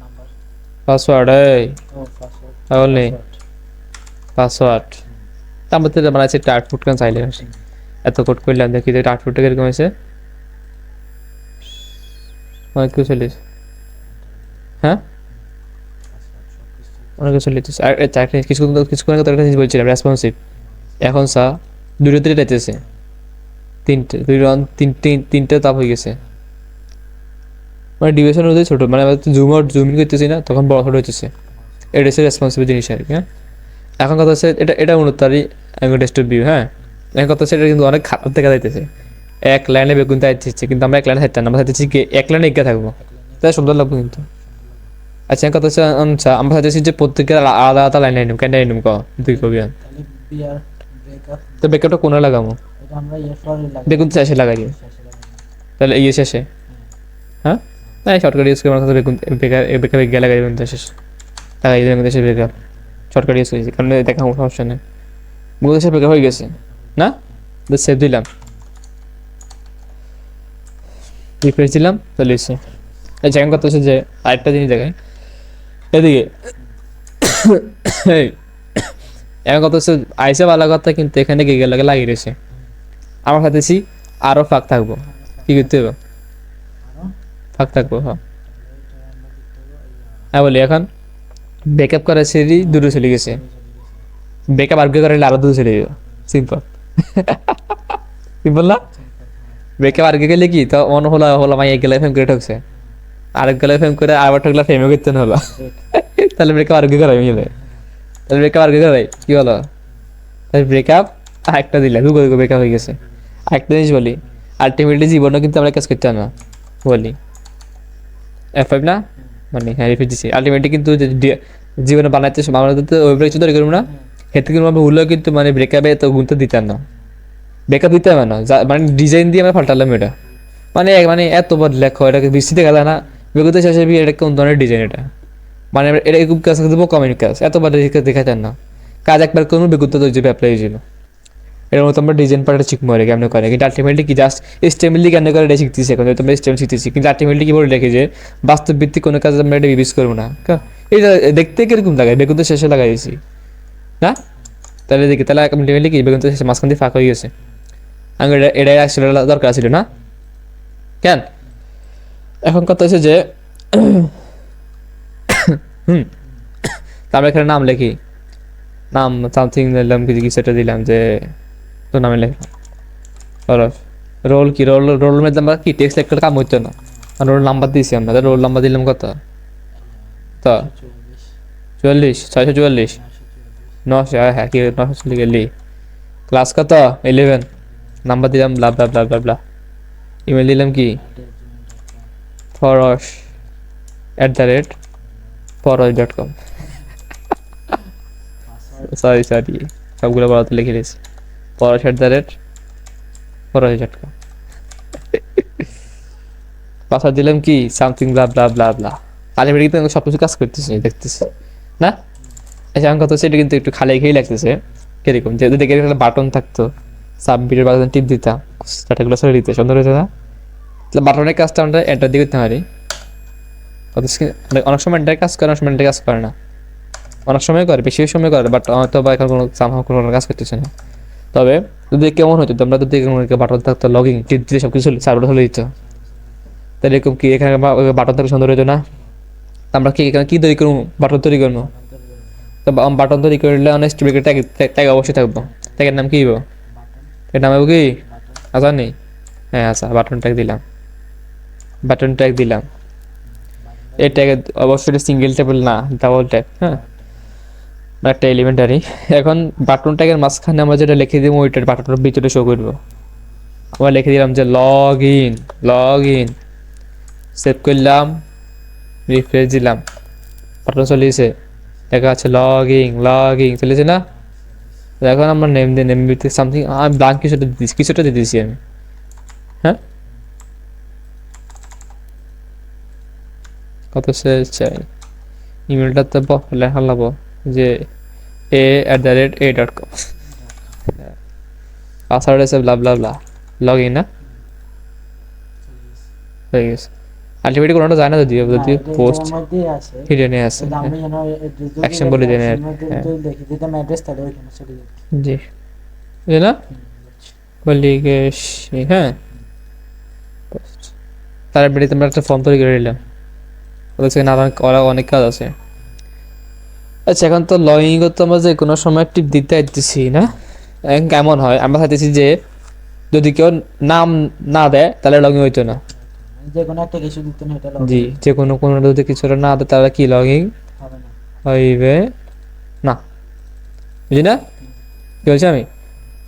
নাম্বার পাসওয়ার্ড এই ও পাসওয়ার্ড তাহলে পাসওয়ার্ড তারপর তো বানাইছে টার্টফুট কেন চাইলে এত কোড করলাম দেখি যে টার্টফুটটা কিরকম হয়েছে অনেক কিছু চলিস হ্যাঁ অনেক কিছু চলিস আর চাকরি কিছুক্ষণ আগে তো একটা জিনিস বলছিলাম রেসপন্সিভ এখন দুটোতে যাইতেছে তিনটে তাপ হয়ে গেছে মানে ডিভিশন অনুযায়ী ছোটো মানে জুম ইন করতেছি না তখন বড় ছোটো হইতেছে এটা হচ্ছে রেসপন্সিবল জিনিস আর কি হ্যাঁ এখন কথা হচ্ছে এটা উন্নতারই ডেস্কটপ ভিউ হ্যাঁ এখন কথা হচ্ছে এটা কিন্তু অনেক খারাপ দেখা যাইতেছে এক লাইনে বেগুন চাইছে কিন্তু আমরা এক লাইনে থাকতাম না আমরা চাইতেছি কি এক লাইনে এগিয়ে থাকবো তাই সুন্দর লাগবে কিন্তু আচ্ছা এখন কথা হচ্ছে আমরা চাইতেছি যে প্রত্যেকের আলাদা আলাদা লাইন আইনুম কেন আইনুম দুই কবি তাহলে বিয়ার ব্রেকআপ তো বেকারটা কোনে লাগাবো এটা আমরা পরে লাগাই বেগুন শেষে লাগাই দিই শেষে লাগাই তাহলে শেষে হ্যাঁ হ্যাঁ শর্টকাট ইউজ করে আমার কাছে বেগুন বেকার গিয়ে লাগাই দেবেন শেষ লাগাই দেবেন দেশের বেকার শর্টকাট ইউজ করেছি কারণ দেখা কোনো সমস্যা নেই বেগুন দেশের বেকার হয়ে গেছে না সেভ দিলাম রিফ্রেশ দিলাম চলে এসছে এখন কথা হচ্ছে যে আরেকটা জিনিস দেখায় এদিকে এখন কথা হচ্ছে আইসে ভালো কথা কিন্তু এখানে গিয়ে লাগে লাগিয়ে রয়েছে আমার ভাবতেছি আরও ফাঁক থাকবো কি করতে হবে ফাঁক থাকবো হ্যাঁ বলি এখন ব্রেকআপ করার সিঁড়ি দূরে চলে গেছে ব্রেকআপ আর্গুয়ে করে আরো দূরে চলে যাবে সিম্পল সিম্পল না ব্রেকআপ আর্গুয়ে গেলে কি তো মনে হলো মাই এক গেলে ফেম করে ঠকছে আরেক গেলে ফেম করে আবার ঠকলে ফেমে করতে না হলো তাহলে ব্রেকআপ আর্গুয়ে করাই মিলে তাহলে ব্রেকআপ আর্গুয়ে করাই কি বলো তাহলে ব্রেকআপ একটা দিলে দুগো ব্রেকআপ হয়ে গেছে একটা জিনিস বলি আলটিমেটলি জীবনও কিন্তু আমরা কাজ করতে না বলি F5 না মানে হ্যাঁ রিপিট দিছি আলটিমেটলি কিন্তু জীবনে বানাইতে তো ওইভাবে কিছু তৈরি করবো না হেতে কিন্তু আমরা ভুললেও কিন্তু মানে ব্রেকআপে তো গুরুত্ব দিতাম না ব্রেকআপ দিতে হবে না মানে ডিজাইন দিয়ে আমরা পাল্টালাম এটা মানে এত বড় লেখো এটাকে বৃষ্টিতে গেল না বেগুতে শেষে এটা কোন ধরনের ডিজাইন এটা মানে এটা খুব কাজ দেবো কমেন্ট কাজ এত বড় দেখাতেন না কাজ একবার কোনো বেগুতে তো যে অ্যাপ্লাই হয়েছিল এর মতো আমরা ডিজাইন পাল্টা শিখবো আর কেমন করে কিন্তু আলটিমেটলি কি জাস্ট স্টেমিলি কেন করে এটা শিখতেছি এখন তোমরা স্টেম শিখতেছি কিন্তু আলটিমেটলি কি বলে রেখে যে বাস্তব ভিত্তিক কোনো কাজ আমরা এটা ইউজ করবো না এটা দেখতে কিরকম লাগায় বেগুন তো শেষে লাগাইছি না তাহলে দেখি তাহলে আলটিমেটলি কি বেগুন তো শেষে মাঝখান দিয়ে ফাঁকা হয়ে গেছে আমি এটাই আসলে দরকার ছিল না কেন এখন কথা হচ্ছে যে আমরা এখানে নাম লিখি নাম সামথিং দিলাম কিছু একটা দিলাম যে তো নামে লিখলাম রোল কি রোল মধ্যে আমরা কি টেক্সট লেখার কাম হইতো না রোল নাম্বার দিয়েছি আমরা রোল নাম্বার দিলাম কত তো 44 644 900 হ্যাঁ কি 900 লিখে লি ক্লাস কত 11 নাম্বার দিলাম ব্লা ব্লা ব্লা ব্লা ব্লা ইমেল দিলাম কি forosh@forosh.com সরি সবগুলো বড় লিখে দিয়েছি forosh@forosh.com পাসওয়ার্ড দিলাম কি সামথিং ব্লা ব্লা ব্লা ব্লা আলটিমেটলি কিন্তু সব কিছু কাজ করতেছি দেখতেছি না আচ্ছা আমার কথা হচ্ছে এটা কিন্তু একটু খালি খেয়ে লাগতেছে কিরকম যেহেতু দেখে একটা বাটন থাকতো সাবমিটের বাটন টিপ দিতাম ডাটাগুলো সরে দিতে সুন্দর হয়েছে না তাহলে বাটনের কাজটা আমরা এন্টার দিয়ে করতে পারি অনেক সময় এন্টার কাজ করে অনেক সময় এন্টার কাজ করে না অনেক সময় করে বেশি সময় করে বাট হয়তো বা এখন কোনো কাজ করতেছে না তবে যদি কেমন হতো তোমরা যদি বাটন থাকতো লগিং টিপ দিলে সব কিছু সার্ভার চলে দিত, তাহলে এরকম কি এখানে বাটন থাকলে সুন্দর হতো না? আমরা কি এখানে কি তৈরি করবো? বাটন তৈরি করবো। তো বাটন তৈরি করলে অনেক স্টিমের ট্যাগ ট্যাগ অবশ্যই থাকবো। ট্যাগের নাম কি হইব? এর নাম হবে কি? আচ্ছা নেই, হ্যাঁ আচ্ছা বাটন ট্যাগ দিলাম, বাটন ট্যাগ দিলাম। এই ট্যাগে অবশ্যই সিঙ্গেল ট্যাগ না, ডাবল ট্যাগ, হ্যাঁ একটা এলিমেন্টারি। এখন বাটন ট্যাগের মাঝখানে আমরা যেটা লিখে দিব ওইটা বাটনের ভিতরে শো করবো। আমরা লিখে দিলাম যে লগ ইন, সেভ করলাম, রিফ্রেশ দিলাম, বাটন চলেছে, দেখা আছে লগ ইন চলেছে না? এখন আমরা নেম দিয়ে নেম দিতে সামথিং ব্লাঙ্ক কিছুটা দিয়ে দিয়েছি আমি, হ্যাঁ কত সে চাই ইমেলটা তো লেখা লাগবো যে a@a.com, পাসওয়ার্ড আছে ব্লা ব্লা ব্লা, লগ ইন না হয়ে গেছে। আলটিমেটলি কোনোটা যায় না যদিও পোস্ট মধ্যেই আছে, হিডেনে আছে, কিন্তু আমি যেন অ্যাকশন বলে দেন আর দেখি দিতাম অ্যাড্রেস, তাহলে ওইখানে চলে যেত। জি এই না বলি হ্যাঁ। তার বেড়ে তোমরা একটা ফর্ম তৈরি করে নিলাম, ওদের থেকে ওরা অনেক কাজ আছে। আচ্ছা এখন তো লগইন করতে আমরা যে কোনো সময় টিপ দিতে দিচ্ছি না, এখন কেমন হয় আমরা চাইতেছি যে যদি কেউ নাম না দেয় তাহলে লগইন হইতো না। যে কোনো একটা কিছু দিতে না, এটা জি যে কোনো যদি কিছুটা না দেয় তাহলে কি লগইন হবে না। হইবে না, বুঝলি না কি বলছি আমি?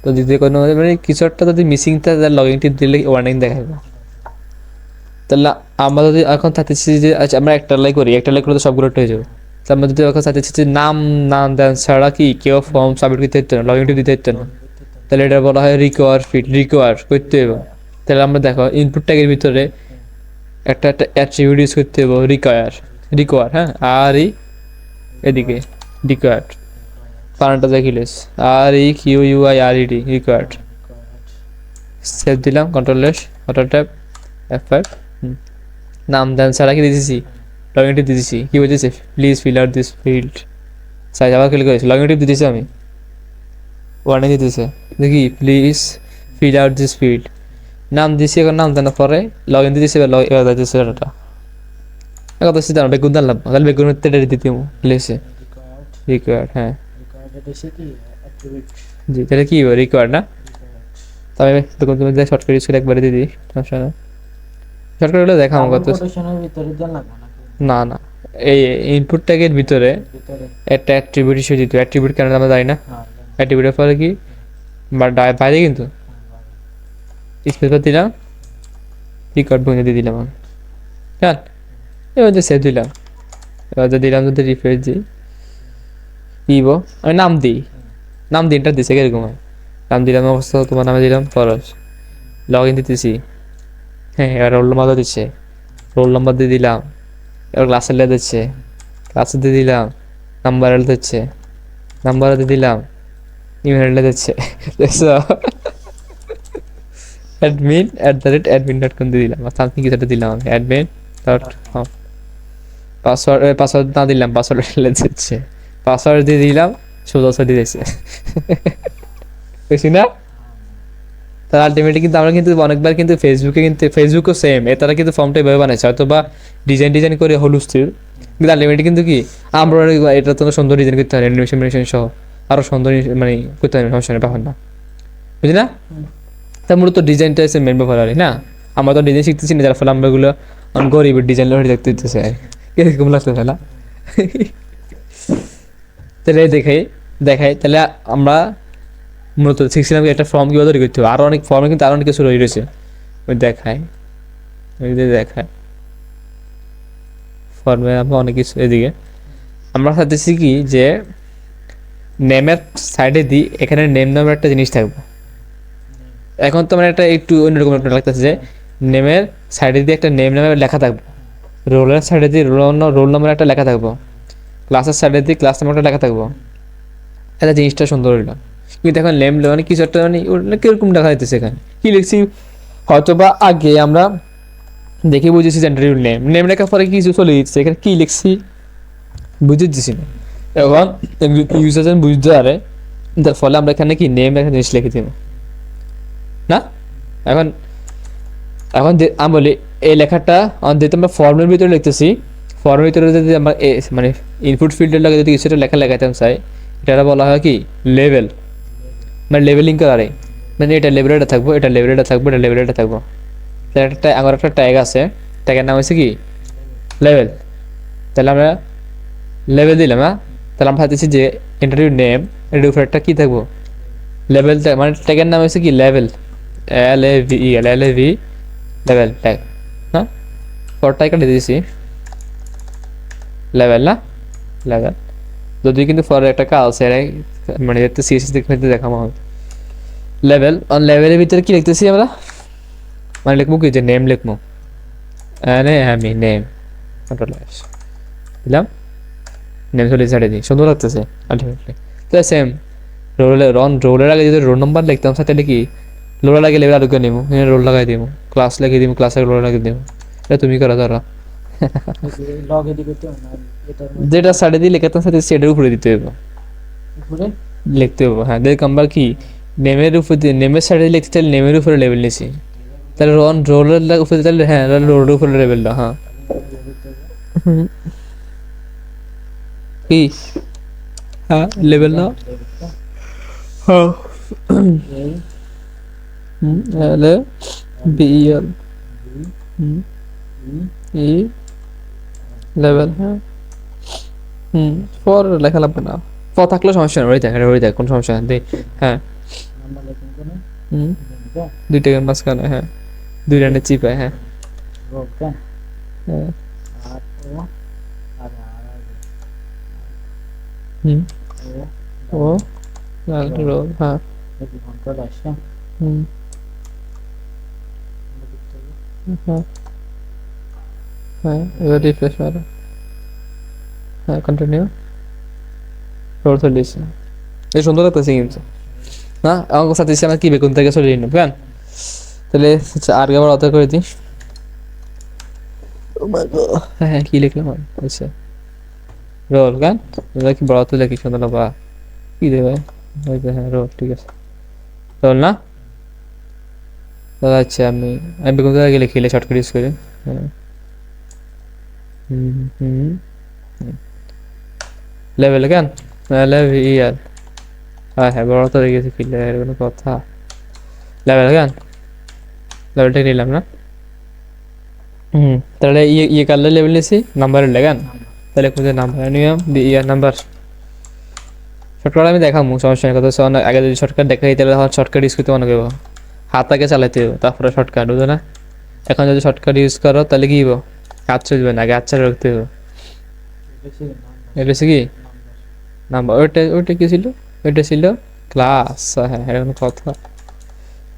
তো যদি কোনো মানে কিছু একটা যদি মিসিং থাকে তাহলে লগইন টিপ দিলে ওয়ার্নিং দেখাবে। তাহলে আমরা যদি এখন চাইতেছি যে আচ্ছা আমরা একটা লাই করি, একটা লাই করলে তো সবগুলো হয়ে যাবে। তো আমরা যদি এখন চাইতেছি যে নাম না দেন ছাড়া কি কেউ ফর্ম সাবমিট করতে হতো না, লগইন টিপ দিতে হতো না, তাহলে এটা বলা হয় রিকোয়ার করতে হবে। তাহলে আমরা দেখো ইনপুট ট্যাগের ভিতরে একটা অ্যাট্রিবিউট ইউজ করতে হবে, রিকোয়ার, হ্যাঁ এদিকে রিকোয়ার্ড, কারণটা দেখিলেস REQUIRED রিকোয়ার্ড। সেভ দিলাম, control S, auto tap F5, নাম দেন ছাড়া কি দিয়েছি লগইন টিপ দিয়েছি, কি বলতেছে please fill out this field, size আবার ক্লিক করেছি, লগইন টিপ দিতেছি আমি, ওয়ার্নিং দিতেছে দেখি please fill out this field, নাম দিছি, এখন নাম দেন পরে লগইন দিতেছি, এবার দিতেছে এটা এখন তো সিধা বেগুন দান লাগবে, তাহলে বেগুন তেটে দিতে লেছে রিকোয়ার্ড, হ্যাঁ জি তাহলে কি হবে রিকোয়ার্ড না? তবে বেগুন তুমি শর্টকাট ইউজ করে একবারে দিয়ে দিই, সমস্যা না, শর্টকাট হলে দেখা আমার কথা ভিতরে দেন লাগবে না না এই ইনপুট ট্যাগের ভিতরে একটা অ্যাট্রিবিউট হিসেবে দিতে, অ্যাট্রিবিউট কেন আমরা জানি না, অ্যাট্রিবিউটের পরে কি বাইরে কিন্তু স্পেস দিলাম, রিকোয়ার্ড বন্ধ দিয়ে দিলাম আমি, হ্যাঁ এবার যে সেভ দিলাম, এবার যে দিলাম যদি রিফ্রেশ দিই দিব, আমি নাম দিই, নাম দিই এটা দিছে এরকম হয়, নাম দিলাম অবস্থা তোমার নামে দিলাম পরশ, লগ ইন দিতেছি, হ্যাঁ এবার রোল নাম্বার দিচ্ছে, রোল নাম্বার দিয়ে দিলাম, এবার ক্লাসের লে দিচ্ছে, ক্লাসে দিয়ে দিলাম, নাম্বার দিচ্ছে, নাম্বার দিয়ে দিলাম, ইমেল দিচ্ছে, দেখছো admin@admin.com দিয়ে দিলাম, সামথিং কিছু একটা দিলাম আমি admin.com, পাসওয়ার্ড না দিলাম, পাসওয়ার্ড দিচ্ছে, পাসওয়ার্ড দিয়ে দিলাম, সোজা দিয়ে দিয়েছে বুঝছি না? তার আলটিমেটলি কিন্তু আমরা কিন্তু অনেকবার কিন্তু ফেসবুকও সেম তারা কিন্তু ফর্মটা এভাবে বানাইছে, হয়তো বা ডিজাইন করে হলুস্তির, কিন্তু আলটিমেটলি কিন্তু কি আমরা এটা তো সুন্দর ডিজাইন করতে হয়, অ্যানিমেশন সহ আরও সুন্দর মানে করতে হবে, সমস্যা নেই ব্যাপার না, বুঝলি না? তার মূলত ডিজাইনটা এসে মেন ব্যাপার আর না, আমরা তো ডিজাইন শিখতেছি না, যার ফলে আমরা এগুলো গরিবের ডিজাইন লোহারি দেখতে দিতেছে এরকম লাগতেছে না তাহলে দেখাই তাহলে আমরা মূলত শিখছিলাম একটা ফর্ম কীভাবে তৈরি করতে হবে, আরও অনেক ফর্মে কিন্তু আরও অনেক কিছু রয়েছে, ওই দেখায় ফর্মে আমরা অনেক কিছু, এদিকে আমরা চাইতেছি কি যে নেমের সাইডে দিই, এখানে নেম নামের একটা জিনিস থাকবে, এখন তো মানে একটা একটু অন্যরকম একটা লাগতেছে যে নেমের সাইডে দিয়ে একটা নেম নামে লেখা থাকবে, রোলের সাইডে দিয়ে রোল নামের একটা লেখা থাকবো, ক্লাসের সাইডে দিয়ে ক্লাস নামের একটা লেখা থাকবো, এটা জিনিসটা সুন্দর হইল। কিন্তু এখন নেম মানে কিছু একটা মানে কিরকম দেখা যাইতেছে, এখানে কি লিখছি হয়তো বা আগে আমরা দেখে বুঝেছি জেন্ডার নেম লেখার পরে কিছু চলে দিচ্ছে, এখানে কি লিখছি বুঝে দিচ্ছি না, এখন ইউজার বুঝতে পারে যার ফলে আমরা এখানে কি নেম একটা জিনিস লিখে দিব না। এখন এখন যে আমি বলি এই লেখাটা যেহেতু আমরা ফর্মের ভিতরে লিখতেছি, ফর্মের ভিতরে যদি আমরা মানে ইনপুট ফিল্ডের লাগে যদি কিছুটা লেখা লেখাতাম চাই, এটা বলা হয় কি লেভেল, মানে লেভেলিং করে, মানে এটা লেভেলটা থাকবো, এটা লেভেলটা থাকবো, এটা লেভেলটা থাকবো। একটা আমার একটা ট্যাগ আছে, ট্যাগের নাম হচ্ছে কি লেভেল। তাহলে আমরা লেভেল দিলাম, হ্যাঁ, তাহলে আমরা ভাবতেছি যে ইন্টারভিউ নেম এর উপরে একটা কী থাকবো লেভেল, মানে ট্যাগের নাম হচ্ছে কি লেভেল, LAVEL লেভেল ট্যাগ, হ্যাঁ, পরটা এখানে দিয়েছি লেভেল না, লেভেল। যদি কিন্তু পরে একটা কাজ আছে মানে একটা সিএসএস দেখতে দেখাবো লেভেল, অন লেভেলের ভিতরে কি লিখতেছি আমরা, মানে লিখবো কি যে নেম লিখবো, আমি নেম দিলাম, নেম চলে ছেড়ে দিই, সুন্দর লাগতেছে আলটিমেটলি। তো সেম রোলের আগে যদি রোল নাম্বার লিখতাম সাথে কি রোল আগে লেভেল আরোগ্য নিবো, রোল লাগাই দিব, ক্লাস লাগিয়ে দিব, ক্লাসে রোল লাগিয়ে দিব, এটা তুমি করো ধরো লগে দিবে তো না এটার মধ্যে যেটা সাইডে দিয়ে লেখাতাম সাথে সেটার উপরে দিতে হবে, উপরে লিখতে হবে। হ্যাঁ দেখ আমরা কি নেমের উপরে নেমের সাইডে লিখতে চাইলে নেমের উপরে লেভেল নিছি, তাহলে রোলের উপরে তাহলে হ্যাঁ রোলের উপরে লেভেলটা, হ্যাঁ কি হ্যাঁ লেভেল না, হ্যাঁ এই LAVEL ই লেভেল, হ্যাঁ ফর লেখা লাগবে না, ফর থাকলে সমস্যা নেই, ওই দেখ কোনো সমস্যা নেই, হ্যাঁ নাম্বার লেখেন কোন হুম এটা দুইটা মাঝখানে, হ্যাঁ দুই রানের চিপায়, হ্যাঁ রোগ কেন হ্যাঁ আর ও আর আর হুম ও ও রোল, হ্যাঁ দেখি কন্ট্রোল আসছে হুম হ্যাঁ হ্যাঁ এবার রিফ্রেশ মারো, হ্যাঁ কন্টিনিউ, রোল চলে এসেছে, এই সুন্দর লাগতেছে কিন্তু না, আমার সাথে আমরা কি বেগুন থেকে চলে নিলাম কেন, তাহলে আর আবার অত করে দিই, হ্যাঁ হ্যাঁ কি লিখলাম আচ্ছা রোল গান, কি বড় তো লিখি সুন্দর বা কি দেবে, ওই যে হ্যাঁ রোল, ঠিক আছে রোল না, আচ্ছা আমি বেগুন থেকে গেলে খেলে শর্টকাট ইউজ করি, হ্যাঁ লেভেল কেন LAVEL, হ্যাঁ হ্যাঁ বড় তো গেছে ফিল্ডে এর কোনো কথা, লেভেল কেন লেভেলটা নিলাম না, তাহলে ইয়ে কালার লেভেল নিয়েছি নাম্বারের লেগান, তাহলে কোথায় নাম্বার নিয়ম ইয়ার নাম্বার শর্টকাট আমি দেখাবো, সমস্যা নেই, কথা অনেক আগে যদি শর্টকাট দেখাই তাহলে তখন শর্টকাট ইউজ করতে অনেক হবো, হাত আগে চালাইতে হবে তারপরে শর্টকাট, বুঝো না, এখন যদি শর্টকাট ইউজ করো তাহলে কি হবো, হাত চলবে না, আগে হাত চালিয়ে রাখতে হবে, এটা হচ্ছে কি নাম্বার, ওইটা কি ছিল, ওইটা ছিল ক্লাস, হ্যাঁ হ্যাঁ কোনো কথা,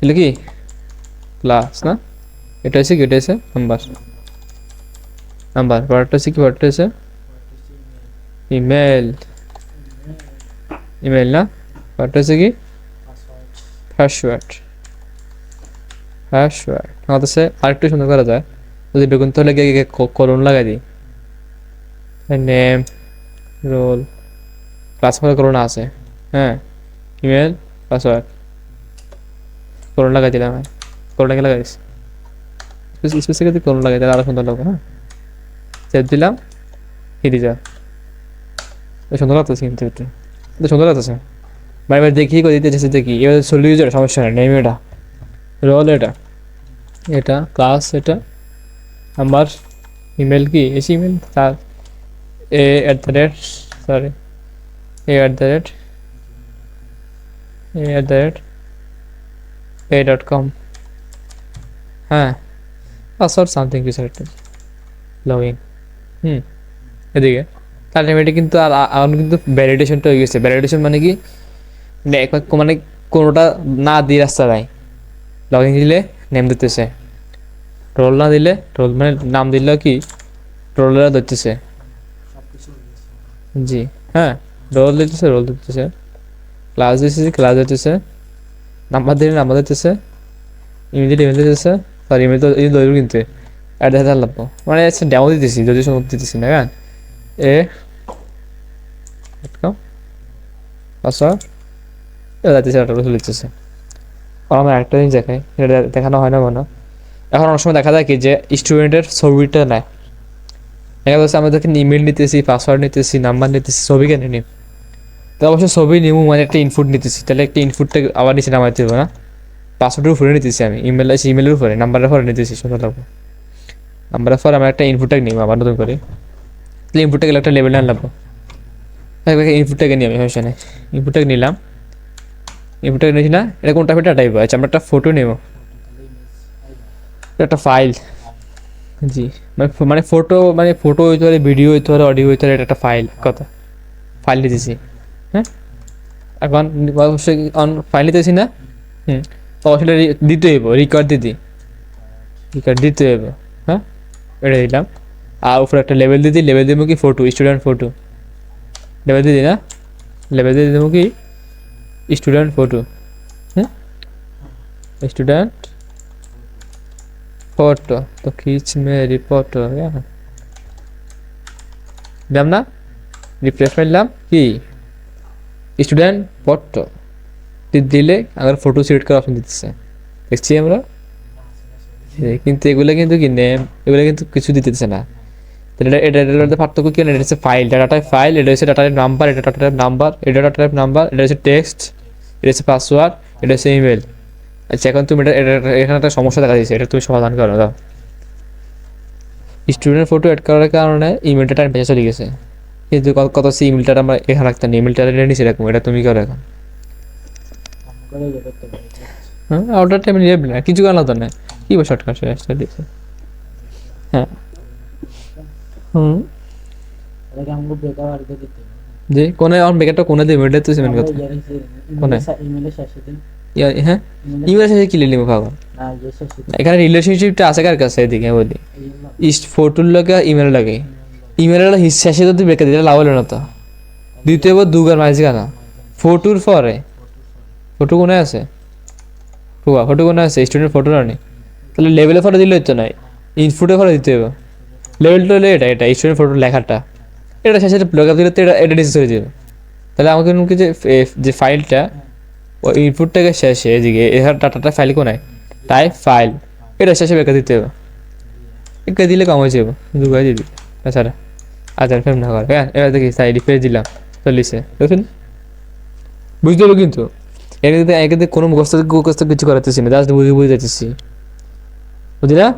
এগুলো কি ক্লাস না, এটা হচ্ছে কি, এটা হচ্ছে নাম্বার, নাম্বার পরেরটা হচ্ছে কি, পরেরটা হচ্ছে ইমেল, ইমেল না, পরেরটা হচ্ছে কি পাসওয়ার্ড, পাসওয়ার্ড আমাদের সে আরেকটু সুন্দর করা যায় যদি বেগুন তাহলে গিয়ে কলন লাগাই দিই, নেম রোল ক্লাস মধ্যে করোনা আছে, হ্যাঁ ইমেল পাসওয়ার্ড করোনা লাগাই দিলাম, হ্যাঁ করোনাকে লাগাই দিস স্পেসিফিক করোনা লাগাই দিলে আরো সুন্দর লাগবে, হ্যাঁ সেভ দিলাম হিরি যা, সুন্দর লাগতেছে কিন্তু একটু সুন্দর লাগতেছে, বারবার দেখি করে দিতেছে, দেখি এবার সলিউশন সমস্যা নেই, নেম এটা রোল, এটা এটা ক্লাস, এটা আমার ইমেল কি এসি ইমেল তার @ সরি a@a.com, হ্যাঁ পাসওয়ার্ড সামথিং কিছু একটা লগ ইন, এদিকে আলটিমেটলি কিন্তু আর কিন্তু ভ্যালিডেশনটা হয়ে গেছে, ভ্যালিডেশন মানে কি মানে কোনোটা না দিয়ে রাস্তা নাই, লগ ইন দিলে নেম দিতেছে, রোল না দিলে রোল মানে নাম দিলেও কি রোলরা ধরতেছে, জি হ্যাঁ রোল দিতেছে, রোল দিতেছে, ক্লাস দিতেছে, ক্লাস দিতেছে, নাম্বার দিলে নাম্বার দিতেছে, ইমেল দিলে ইমেল দিতেছে, সরি ইমেল তো এই দৌড় কিনতে আর দেখা লাগবো, মানে ডেমো দিতেছি যদি সময় দিতেছি না কেন পাসওয়ার্ড এবার যাইতেছে ডাটাগুলো চলে যেতেছে। আর আমার একটা জিনিস দেখায়, এটা দেখানো হয় না মনে হয়। এখন অনেক সময় দেখা যায় কি যে স্টুডেন্টের ছবিটা নেয়, দেখা যাচ্ছে আমাদেরকে ইমেল নিতেছি, পাসওয়ার্ড নিতেছি, নাম্বার নিতেছি, ছবি কেন নিই? তো অবশ্যই ছবি নিবো মানে একটা ইনপুট নিতেছি, তাহলে একটা ইনপুটটা আবার নিচে নামাইতে হবে না? পাসওয়ার্ডের উপরে নিতেছি আমি, ইমেল আছে ইমেলের উপরে, নাম্বারের উপরে নিতেছি, সুন্দর লাগবে। নাম্বারের পর আমরা একটা ইনপুটটাকে নিব আবার নতুন করে, তাহলে ইনপুটটাকে একটা লেভেল না লাগবো। ইনপুটটাকে নিই আমি, সমস্যা নেই। ইনপুটটাকে নিলাম, ইনপুটটাকে নিয়েছি না, এটা কোনটা হবে টাইপ। আচ্ছা আমরা একটা ফটো নেব, একটা ফাইল। জি, মানে ফটো, মানে ফটো হইতে পারে, ভিডিও হইতে পারে, অডিও হইতে পারে, এটা একটা ফাইল কথা। ফাইল নিতেছি, হ্যাঁ। এখন অবশ্যই ফাইল নিতেছি না, তো অবশ্যই দিতে হইব, রেকর্ড দিতে হইব, হ্যাঁ। এটা দিলাম, আর উপরে একটা লেভেল দিই, লেভেল দিব কি ফটো, স্টুডেন্ট ফটো। লেভেল দিয়ে দিই না, লেভেল দিয়ে দেবো কি স্টুডেন্ট ফটো, स्टूडेंट फोटो तो खींच मेरी फोटो দিলাম না, রিফ্রেশ করলাম কি স্টুডেন্ট ফটো দিলে আবার ফটো সিলেক্ট করার অপশন দিতেছে, দেখছি আমরা। কিন্তু এগুলো কিন্তু কি নেম, এগুলো কিন্তু কিছু দিতেছে না। তাহলে এটা পার্থক্য কি? এটা হচ্ছে ফাইল, ডাটা টাইপ ফাইল, এটা হচ্ছে ডাটা টাইপ নাম্বার, এটা ডাটা টাইপ নাম্বার, এটা ডাটা টাইপ নাম্বার, এটা হচ্ছে টেক্সট, এটা হচ্ছে পাসওয়ার্ড, এটা হচ্ছে ইমেল। আচ্ছা এখন তুমি এখানে একটা সমস্যা দেখা দিচ্ছে, এটা তুমি সমাধান করো। দাও, স্টুডেন্ট ফটো অ্যাড করার কারণে ইমেলটা টাইম পেছে চলে গেছে, কিন্তু কত সে ইমেলটা আমরা এখানে রাখতাম, ইমেলটা নিচে রাখবো, এটা তুমি করো এখন। হ্যাঁ অর্ডার টাইমে নিয়ে না কিছু কেন তো না, কি বা শর্টকাট দিয়েছে। হ্যাঁ যে কোনে অন বেকারটা কোনে দেবে, এটা তো সেমেন্ট কথা। কোনে হ্যাঁ ইমেল শেষে কি লিখবো ভাবো, এখানে রিলেশনশিপটা আছে কার কাছে? এদিকে বলি ইস্ট ফটোর লাগে ইমেল লাগে, ইমেলের শেষে যদি বেকার দিলে লাভ হলো না তো। দ্বিতীয় দুবার মাঝে কেন ফটোর পরে, ফটো কোনে আছে? ফটো কোনে আছে? স্টুডেন্ট ফটো না, তাহলে লেভেলে ফটো দিলে হতো না, ইনপুটে ফটো দিতে হবে। লেভেলটা হলে এটা স্টুডেন্ট ফটো লেখাটা, এটা শেষে ব্লক দিলে তো এটা ডিসিস হয়ে যাবে। তাহলে আমাকে যে ফাইলটা ওই ইনপুটটাকে শেষে এদিকে এখানে ডাটাটা ফাইল কোনায় টাইপ ফাইল, এটা শেষে বেকার দিতে হবে। একা দিলে কম হয়ে যাবে, দুবার দিবি তাছাড়া আধার ফেম না করে। হ্যাঁ এবার দেখি সাইড ফেস দিলাম, চলিছে দেখুন, বুঝতে হবে। কিন্তু একে কোনো মুখস্থ কিছু করাতেছি না, জাস্ট বুঝে যাচ্ছি, বুঝলি না?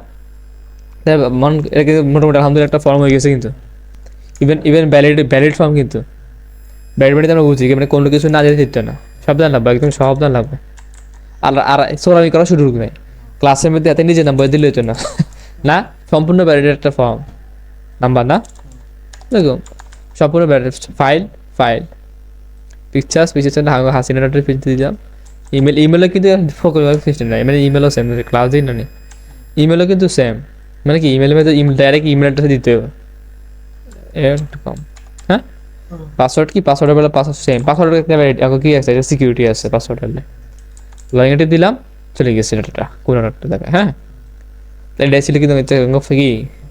মন এটাকে মোটামুটি আলহামদুলিল্লাহ একটা ফর্ম হয়ে গেছে। কিন্তু ইভেন ভ্যালিড ফর্ম, কিন্তু ভ্যালিড আমরা বুঝি মানে কোনো কিছু না যেতে দিত না, সাবধান লাগবে, একদম সাবধান লাগবে। আর সোরামি করা শুরু করবে ক্লাসের মধ্যে, এত নিজে নাম্বার দিলে হতো না না, সম্পূর্ণ ভ্যালিড একটা ফর্ম নাম্বার না, দেখুন সম্পূর্ণ ভ্যালিড ফাইল পিকচার্স হাসিনাটা ফিরতে দিলাম। ইমেলও কিন্তু সিস্টেম নাই, মানে ইমেলও সেম, ক্লাস দিন না, ইমেলও কিন্তু সেম, মানে কি ইমেলের মধ্যে ডাইরেক্ট ইমেলটা দিতে হবে একটু কম। হ্যাঁ পাসওয়ার্ড কি, পাসওয়ার্ডের বেলা পাসওয়ার্ড সেম, পাসওয়ার্ড এখন কি আছে, সিকিউরিটি আছে পাসওয়ার্ডের, লগইনটি দিলাম, চলে গেছে ডাটাটা কোন ডাটা দেবে। হ্যাঁ তাহলে এটা ছিল কিন্তু কি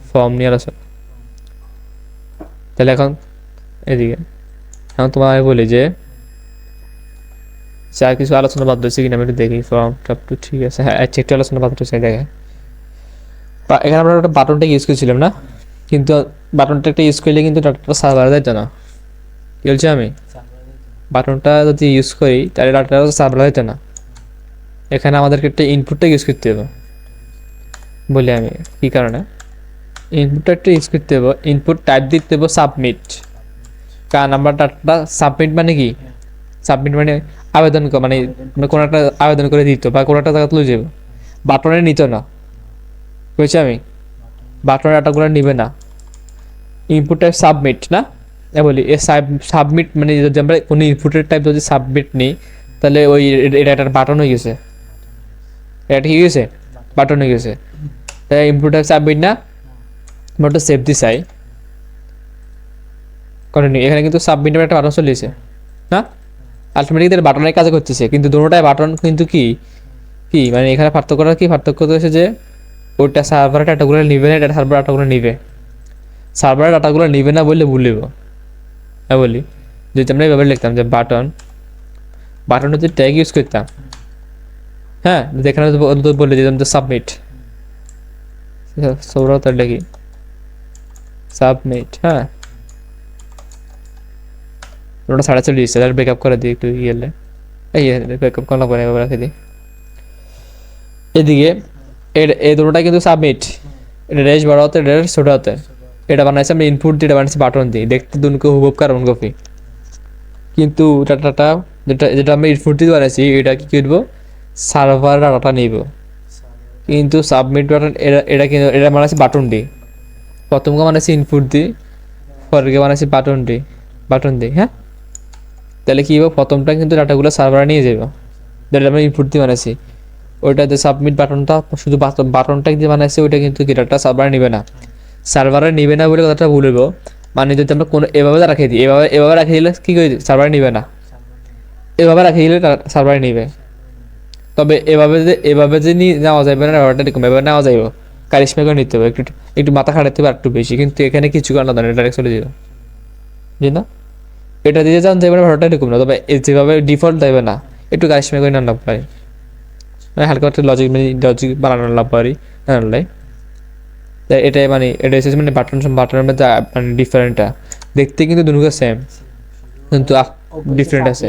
ফর্ম নিয়ে আলোচনা। তাহলে এখন এদিকে এখন তোমার আমি বলি যে আর কিছু আলোচনা বাদ দিয়েছে কিনা আমি একটু দেখি, ফর্মটা একটু ঠিক আছে। হ্যাঁ আচ্ছা একটু আলোচনা বাদ দিয়েছে দেখে, এখানে আমরা একটা বাটনটা ইউজ করেছিলাম না, কিন্তু বাটনটা একটা ইউজ করলে কিন্তু ডাটাটা সার্ভারে যাইতো না। কি বলছি আমি, বাটনটা যদি ইউজ করি তাহলে ডাটাটা সার্ভারে যাইতো না, এখানে আমাদেরকে একটা ইনপুটটা ইউজ করতে হবে বলি আমি। কি কারণে ইনপুটটা একটা ইউজ করতে হবে, ইনপুট টাইপ দিতে হবে সাবমিট, কারণ আমরা ডাটাটা সাবমিট মানে কি, সাবমিট মানে আবেদন মানে কোনো একটা আবেদন করে দিত বা কোনো একটা জায়গা তুলে যাবে, বাটনে নিত না, বুঝছি আমি, বাটনের ডাটাগুলো নিবে না। ইনপুট টাইপ সাবমিট না বলি, এ সাবমিট মানে যদি আমরা কোনো ইনপুটের টাইপ যদি সাবমিট নিই তাহলে ওই এটা একটা বাটন হয়ে গেছে, এটা কি গেছে বাটন হয়ে গেছে। তাই ইনপুট টাইপ সাবমিট না, আমরা একটু সেভ দি চাই করেনি, এখানে কিন্তু সাবমিট একটা বাটন চলেছে না, আলটিমেটলি বাটনের কাজে করতেছে, কিন্তু দুটোটাই বাটন কিন্তু কি কি মানে এখানে পার্থক্য হচ্ছে যে ওইটা সার্ভারের ডাটাগুলো নিবে না, এটা সার্ভার ডাটাগুলো নিবে, সার্ভারের ডাটাগুলো নিবে না বললে ভুলিব। হ্যাঁ বলি যদি আমরা এইভাবে লিখতাম যে বাটনটা যদি ট্যাগ ইউজ করতাম, হ্যাঁ যেখানে বলে দিতাম যে সাবমিট, সৌরতাটা কি সাবমিট, হ্যাঁ ওটা 40.5 তাহলে ব্রেকআপ করে দিই একটু গেলে, এই ব্রেকআপ করা পরে এবার রেখে দিই এদিকে। এই দুটোটা কিন্তু সাবমিট, এটা রেস বড় হতে রেস ছোট হতে, এটা বানাইছে আমি ইনপুট দিয়ে, এটা বানাইছি বাটন দিয়ে, দেখতে দুনকে হুবহুব কার্বন কপি। কিন্তু ডাটাটা যেটা যেটা আমি ইনপুট দিয়ে বানাইছি এটা কি করবো, সার্ভার ডাটা নিব। কিন্তু সাবমিট বাটন এটা কিন্তু এটা বানাইছি বাটন দিয়ে, প্রথমকে বানাইছি ইনপুট দিয়ে, পরেরকে বানাইছি বাটন দিয়ে, হ্যাঁ তাহলে কি হবে, প্রথমটা কিন্তু ডাটাগুলো সার্ভারে নিয়ে যাবে, যেটা আমি ইনপুট দিয়ে বানাইছি। ওইটাতে সাবমিট বাটনটা শুধু বাটনটা দিয়ে বানাইছে, ওইটা কিন্তু কি ডাটা সার্ভারে নিবে না। সার্ভারে নিবে না বলে কথাটা বলবো, মানে যদি আমরা কোনো এভাবে রাখে দিই, এভাবে রাখে দিলে কি করে সার্ভারে নিবে না, এভাবে রাখে দিলে সার্ভারে নিবে। তবে এভাবে যে নেওয়া যাবে না, ব্যাপারটা এরকম এভাবে নেওয়া যাইব, কারিশমা করে নিতে হবে, একটু একটু মাথা খাটাতে হবে একটু বেশি, কিন্তু এখানে কিছু করার না, ডাইরেক্ট চলে যাবে, জি না এটা দিয়ে যান যাবে না, ব্যাপারটা এরকম না। তবে যেভাবে ডিফল্ট দেবে না, একটু কারিশমা করে নেওয়া পারি, হালকা একটা লজিক বানানো লাভ পারি জানলে। তাই এটাই মানে এটা এসেছে মানে বাটনের মধ্যে মানে ডিফারেন্টটা দেখতে কিন্তু দুটো সেম, কিন্তু ডিফারেন্ট আছে।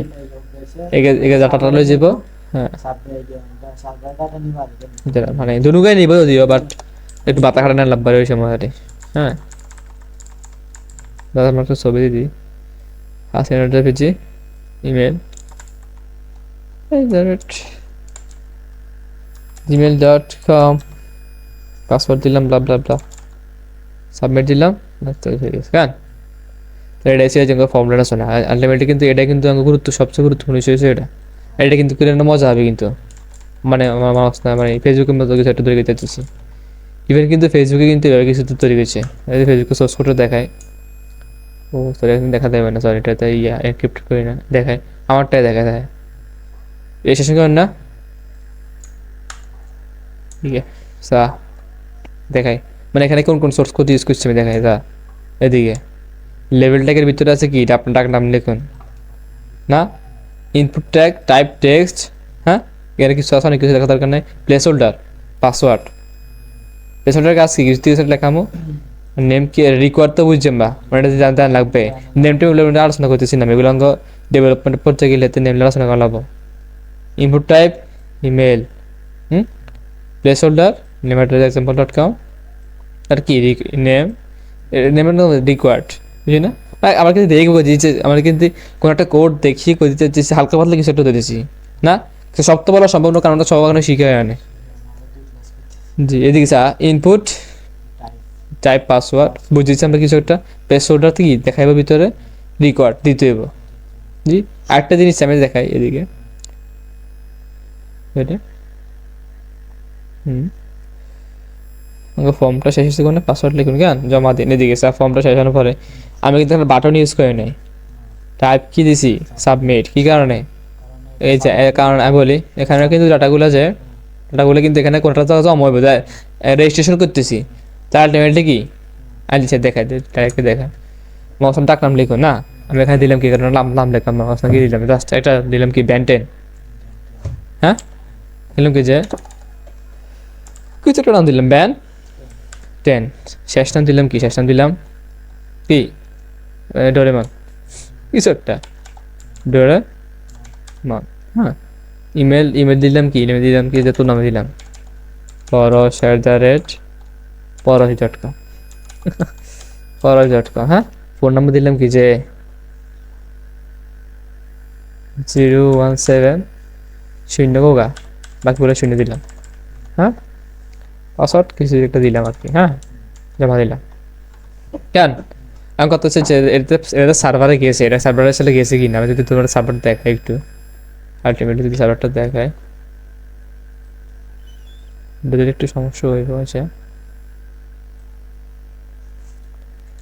এগে ডাটাটা লয়ে যাব, হ্যাঁ মানে দুনুকাই নিব যদিও, বাট একটু বাতা খাটা না লাভ পারে ওই সময় আর হ্যাঁ। দাদা আমার একটা ছবি দিদি হাসিনাটা পেয়েছি, ইমেল gmail.com, পাসওয়ার্ড দিলাম, ব্লা ব্লা ব্লা, সাবমিট দিলাম, হয়ে গেছে গান। এটা এসে যে ফর্মুলাটা শোনা আলটিমেটলি, কিন্তু এটা কিন্তু সবচেয়ে গুরুত্বপূর্ণ বিষয় হচ্ছে এটা কিন্তু করে মজা হবে কিন্তু, মানে আমার মাউস না মানে ফেসবুকের মতো কিছু একটা তৈরি করতে চাচ্ছি। ইভেন কিন্তু ফেসবুকে কিন্তু এভাবে কিছু তৈরি করছে, ফেসবুকে সোর্স কোডটা দেখায়, ও সরি এখন দেখা দেবে না, সরি এটাতে এনক্রিপ্ট করি না, দেখায় আমারটাই দেখা দেয়, রেজিস্ট্রেশন করেন না, ঠিক আছে দেখায়, মানে এখানে কোন কোন সোর্স কোড ইউজ করছি আমি দেখায় যা। এদিকে লেভেল ট্যাগের ভিতরে আছে কি, এটা আপনার ডাক নাম লিখুন না, ইনপুট ট্যাগ টাইপ টেক্সট, হ্যাঁ এখানে কিছু আছে, অনেক কিছু দেখা দরকার নেই, place holder password, place holder কাজ কি কিছু কিছু লেখামো, নেম কি রিকোয়ার তো বুঝছেন বা মানে এটা জানতে লাগবে, নেম টেম আলোচনা করতেছি না, এগুলো অঙ্গ ডেভেলপমেন্ট করতে গেলে নেম আলোচনা করা লাগবো। Input type email, placeholder নেম@example.com, আর কি নেমের নাম রিকোয়ার্ড, বুঝলি না। আমার কিন্তু দেখবো দিয়েছে, আমার কিন্তু কোনো একটা কোড দেখি করে দিতে চাইছি, হালকা পাতলা কিছু একটা দিয়েছি না, সব তো বলা সম্ভব না, কারণটা সব ওখানে শিখে আনে। জি এদিকে ইনপুট টাইপ পাসওয়ার্ড বুঝেছি আমরা কিছু একটা, প্লেস হোল্ডার কি দেখাইবো ভিতরে, রিকোয়ার্ড দিতে হইব। জি আরেকটা জিনিস আমি দেখাই এদিকে, ফর্মটা শেষ হচ্ছে কোনো পাসওয়ার্ড লিখুন কেন জমা দিন, এদিকে ফর্মটা শেষ হওয়ার পরে আমি কিন্তু এখানে বাটন ইউজ করি নাই, টাইপ কি দিছি সাবমিট, কি কারণে এই যে কারণ আমি বলি এখানে কিন্তু ডাটাগুলো কিন্তু এখানে কোনটা তো জমা হবে, রেজিস্ট্রেশন করতেছি, তার আলটিমেটলি কি আচ্ছা দেখাই ডাইরেক্টলি দেখায়, মৌসুম ডাক নাম লিখুন না, আমি এখানে দিলাম কি কারণে নাম লিখলাম, মৌসুম কি দিলাম জাস্ট এটা দিলাম কি ব্যান্টেন, হ্যাঁ দিলাম কি যে কিছু একটা নাম দিলাম ব্যান 10, শেষ নাম দিলাম কি, শেষ নাম দিলাম কি ডোরেমন, কিছু একটা ডোরেমন, হ্যাঁ ইমেল দিলাম কি, ইমেল দিলাম কি যে তোর নামে দিলাম পরশ@পরশ.com পরশ.com, হ্যাঁ ফোন নাম্বার দিলাম কি যে 017 শূন্য গোগা, বাকি বলে শূন্য দিলাম, হ্যাঁ পাসওয়ার্ড কিছু একটা দিলাম আর কি, হ্যাঁ জমা দিলাম কেন। আমি কত হচ্ছে যে এটা সার্ভারে গিয়েছে, এটা সার্ভারের সাথে গিয়েছে কি না, আমি যদি তোমার সার্ভার দেখাই একটু, আলটিমেটলি যদি সার্ভারটা দেখায় যদি একটু সমস্যা হয়ে গেছে,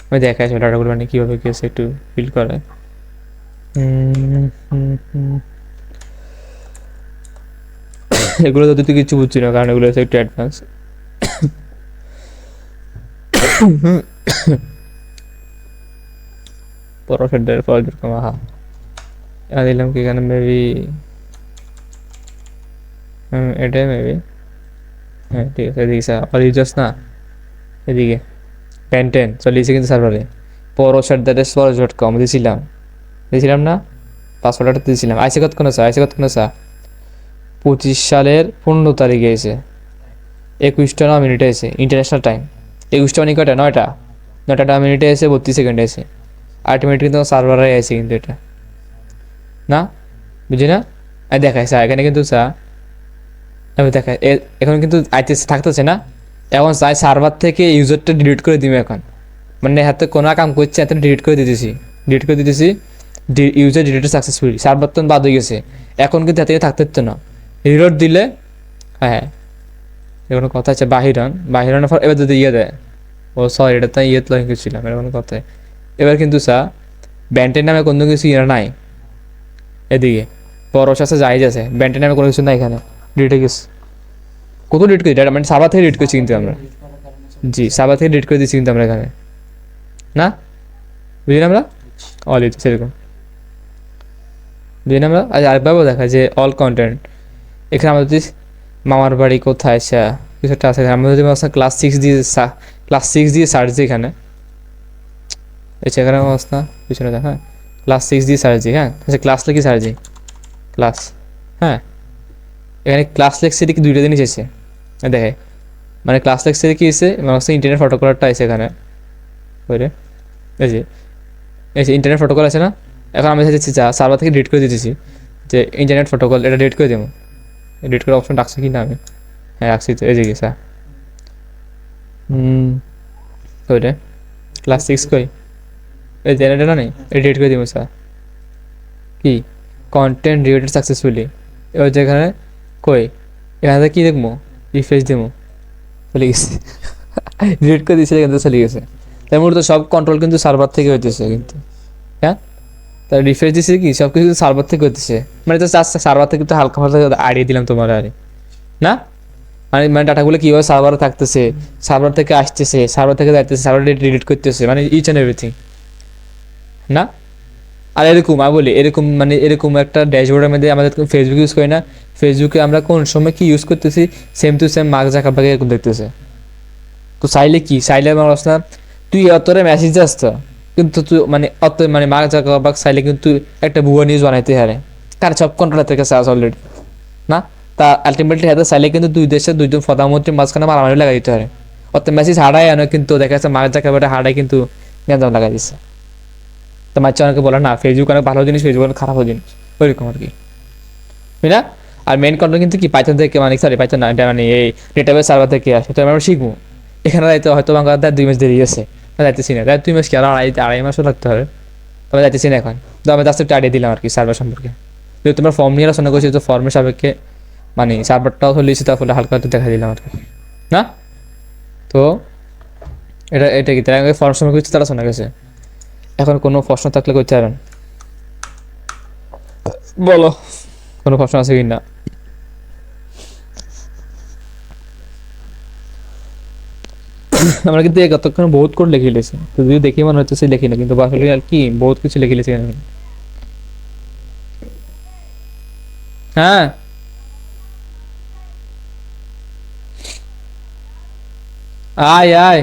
আমি দেখাই ডাটাগুলো মানে কীভাবে গিয়েছে একটু ফিল করে। এগুলো তো তুই কিছু বুঝছি না, কারণ এগুলো হচ্ছে একটু অ্যাডভান্স। পরশের পর দিলাম কি এখানে মেবি এটাই মেবি। হ্যাঁ ঠিক আছে, এদিকে স্যার আর ইউজার্স না, এদিকে প্যান্টেন চলিয়েছে কিন্তু সার্ভারে poros@storage.com দিয়েছিলাম না, পাসওয়ার্ডটা দিয়েছিলাম। আইসে কতক্ষণ আছে, আইসে কতক্ষণ আছে, 25 সালের 15 তারিখে এসে 21টা 9 মিনিটে এসে ইন্টারন্যাশনাল টাইম। 21টা মানে কয়টা, 9টা 9মিনিটে এসে 32 সেকেন্ডে এসে 8 মিনিট কিন্তু সার্ভারে আছে কিন্তু এটা না, বুঝি না। আর দেখায় স্যার এখানে কিন্তু স্যার আমি দেখায় এখন কিন্তু আইতেছে থাকতেছে না, এখন চাই সার্ভার থেকে ইউজারটা ডিলিট করে দিবে এখন, মানে হাতে কোনো কাম করছে এত ডিলিট করে দিতেছি ইউজার ডিলিটেড সাকসেসফুলি, সার্ভার তো বাদ হয়ে গেছে, এখন কিন্তু হাতে থাকতে হতো না, রিলোড দিলে হ্যাঁ এর কোনো কথা আছে বাহিরনের পর এবার যদি ইয়ে দেয়, ও সরি এটা তো ইয়ে লঙ্ক ছিলাম এর কোনো কথা। এবার কিন্তু স্যার ব্যান্টের নামে কোনো কিছু ইয়ে নাই, এদিকে পরশ আছে জাহিজ আছে, ব্যান্টের নামে কোনো কিছু নাই এখানে, ডিলিট হয়ে গেছে। কত ডিলিট করি ডাটা, মানে সার্ভার থেকে ডিলিট করছি কিন্তু আমরা, জি সার্ভার থেকে ডিলিট করে দিচ্ছি কিন্তু আমরা এখানে না, বুঝলি না আমরা অল ইট সেরকম বুঝলি না আমরা। আজ আরেকভাবেও দেখা যে অল কন্টেন্ট এখানে আমরা যদি মামার বাড়ি কোথায় সা কিছু একটা আছে, আমরা যদি ক্লাস 6 দিয়ে সার্চ দিই এখানে, সেখানে অবস্থা পিছনে দেখ, হ্যাঁ ক্লাস 6 দিয়ে সার্চ দিই, হ্যাঁ আচ্ছা ক্লাস লিখি সার্চ দিই ক্লাস, হ্যাঁ এখানে ক্লাস লেক্সে কি 2টা জিনিস এসে দেখে, মানে ক্লাস লেক্সে কি এসে মানে ইন্টারনেট ফটোকলারটা আছে এখানে ওই রে, এই যে ইন্টারনেট ফটোকল আছে না, এখন আমি চাইছি যা সার্ভার থেকে ডিলিট করে দিতেছি যে ইন্টারনেট ফটোকল এটা ডিলিট করে দেবো, ডিলিট করার অপশন রাখছি কি না আমি, হ্যাঁ রাখছি তো এই যে স্যার ওইটা ক্লাস 6 কই এই জেনারেটর না নেই, এটা ডিলিট করে দেবো স্যার, কি কন্টেন্ট ডিলিটেড সাকসেসফুলি, এবার যেখানে কই এখানে কী দেখবো, রিফ্রেশ দেবো, চলে গেছে ডিলিট করে দিয়েছে কিন্তু চলে গেছে, তাই মূলত সব কন্ট্রোল কিন্তু সার্ভার থেকে হইতেছে কিন্তু, হ্যাঁ তার রিফ্রেশ দিচ্ছে কি সব কিছু সার্ভার থেকে হইতেছে, মানে তো সার্ভার থেকে তো হালকা হালকা আইডিয়া দিলাম তোমার আরে না, মানে ডাটাগুলো কীভাবে সার্ভারে থাকতেছে, সার্ভার থেকে আসতেছে, সার্ভার থেকে যাইতেছে, সার্ভার ডিলিট করতেছে, মানে ইচ অ্যান্ড এভরিথিং না। আর এরকম আমি বলি এরকম মানে এরকম একটা ড্যাশবোর্ডের মধ্যে আমাদের ফেসবুক ইউজ করি না, ফেসবুকে আমরা কোন সময় কি ইউজ করতেছি same to same mark Zuckerberg এরকম দেখতেছে, তো চাইলে কি চাইলে আমার অবস্থা তুই অতরে মেসেজ আসতো কিন্তু তুই মানে অত মানে মার্ক জাকারবার্গ চাইলে কিন্তু একটা ভুয়া নিউজ বানাইতে হারে, কার সব কন্ট্রোল থেকে আছে অলরেডি না, তা আলটিমেটলি হাতে চাইলে কিন্তু দুই দেশের দুইজন প্রধানমন্ত্রীর মাঝখানে মারামারি লাগাই দিতে পারে, অত মেসেজ হারাই আনো কিন্তু দেখা যাচ্ছে মার্ক জাকারবার্গ হারাই কিন্তু গ্যাঞ্জাম লাগাই দিচ্ছে, তো মাঝে অনেকে বলে না ফেসবুক অনেক ভালো জিনিস, ফেসবুক অনেক খারাপ জিনিস, ওইরকম আর কি বুঝলি না। আর মেন কন্টেন্ট কিন্তু কি পাইথন থেকে মানে সরি পাইথন না, এটা মানে এই ডেটাবেস সার্ভার থেকে আসে, তো আমরা শিখবো এখানে যাইতে হয়তো বাংলা 2 মাস দেরি আছে, যাইতেছি না 2 মাস কি আর আড়াই মাসও লাগতে হবে, তবে যাইতেছি না এখন, তো আমি জাস্ট একটা আইডিয়া দিলাম আর কি সার্ভার সম্পর্কে, যদি তোমরা ফর্ম নিয়ে আলোচনা করছি তো ফর্মের সাপেক্ষে মানে সার্ভারটাও চলেছি তাহলে হালকা একটু দেখা দিলাম আর কি না। তো এটা কি তারা ফর্ম সম্পর্কে কিছু তারা শোনা গেছে, এখন কোনো প্রশ্ন থাকলে করতে পারেন বলো, কোনো প্রশ্ন আছে কি না। আমরা কিন্তু কতক্ষণ বহুত কোড লিখে লিখেছি, তো যদি দেখি মনে হচ্ছে লিখি না কিন্তু আসলে আর কি বহুত কিছু লিখে লিখেছি হ্যাঁ আয় আয়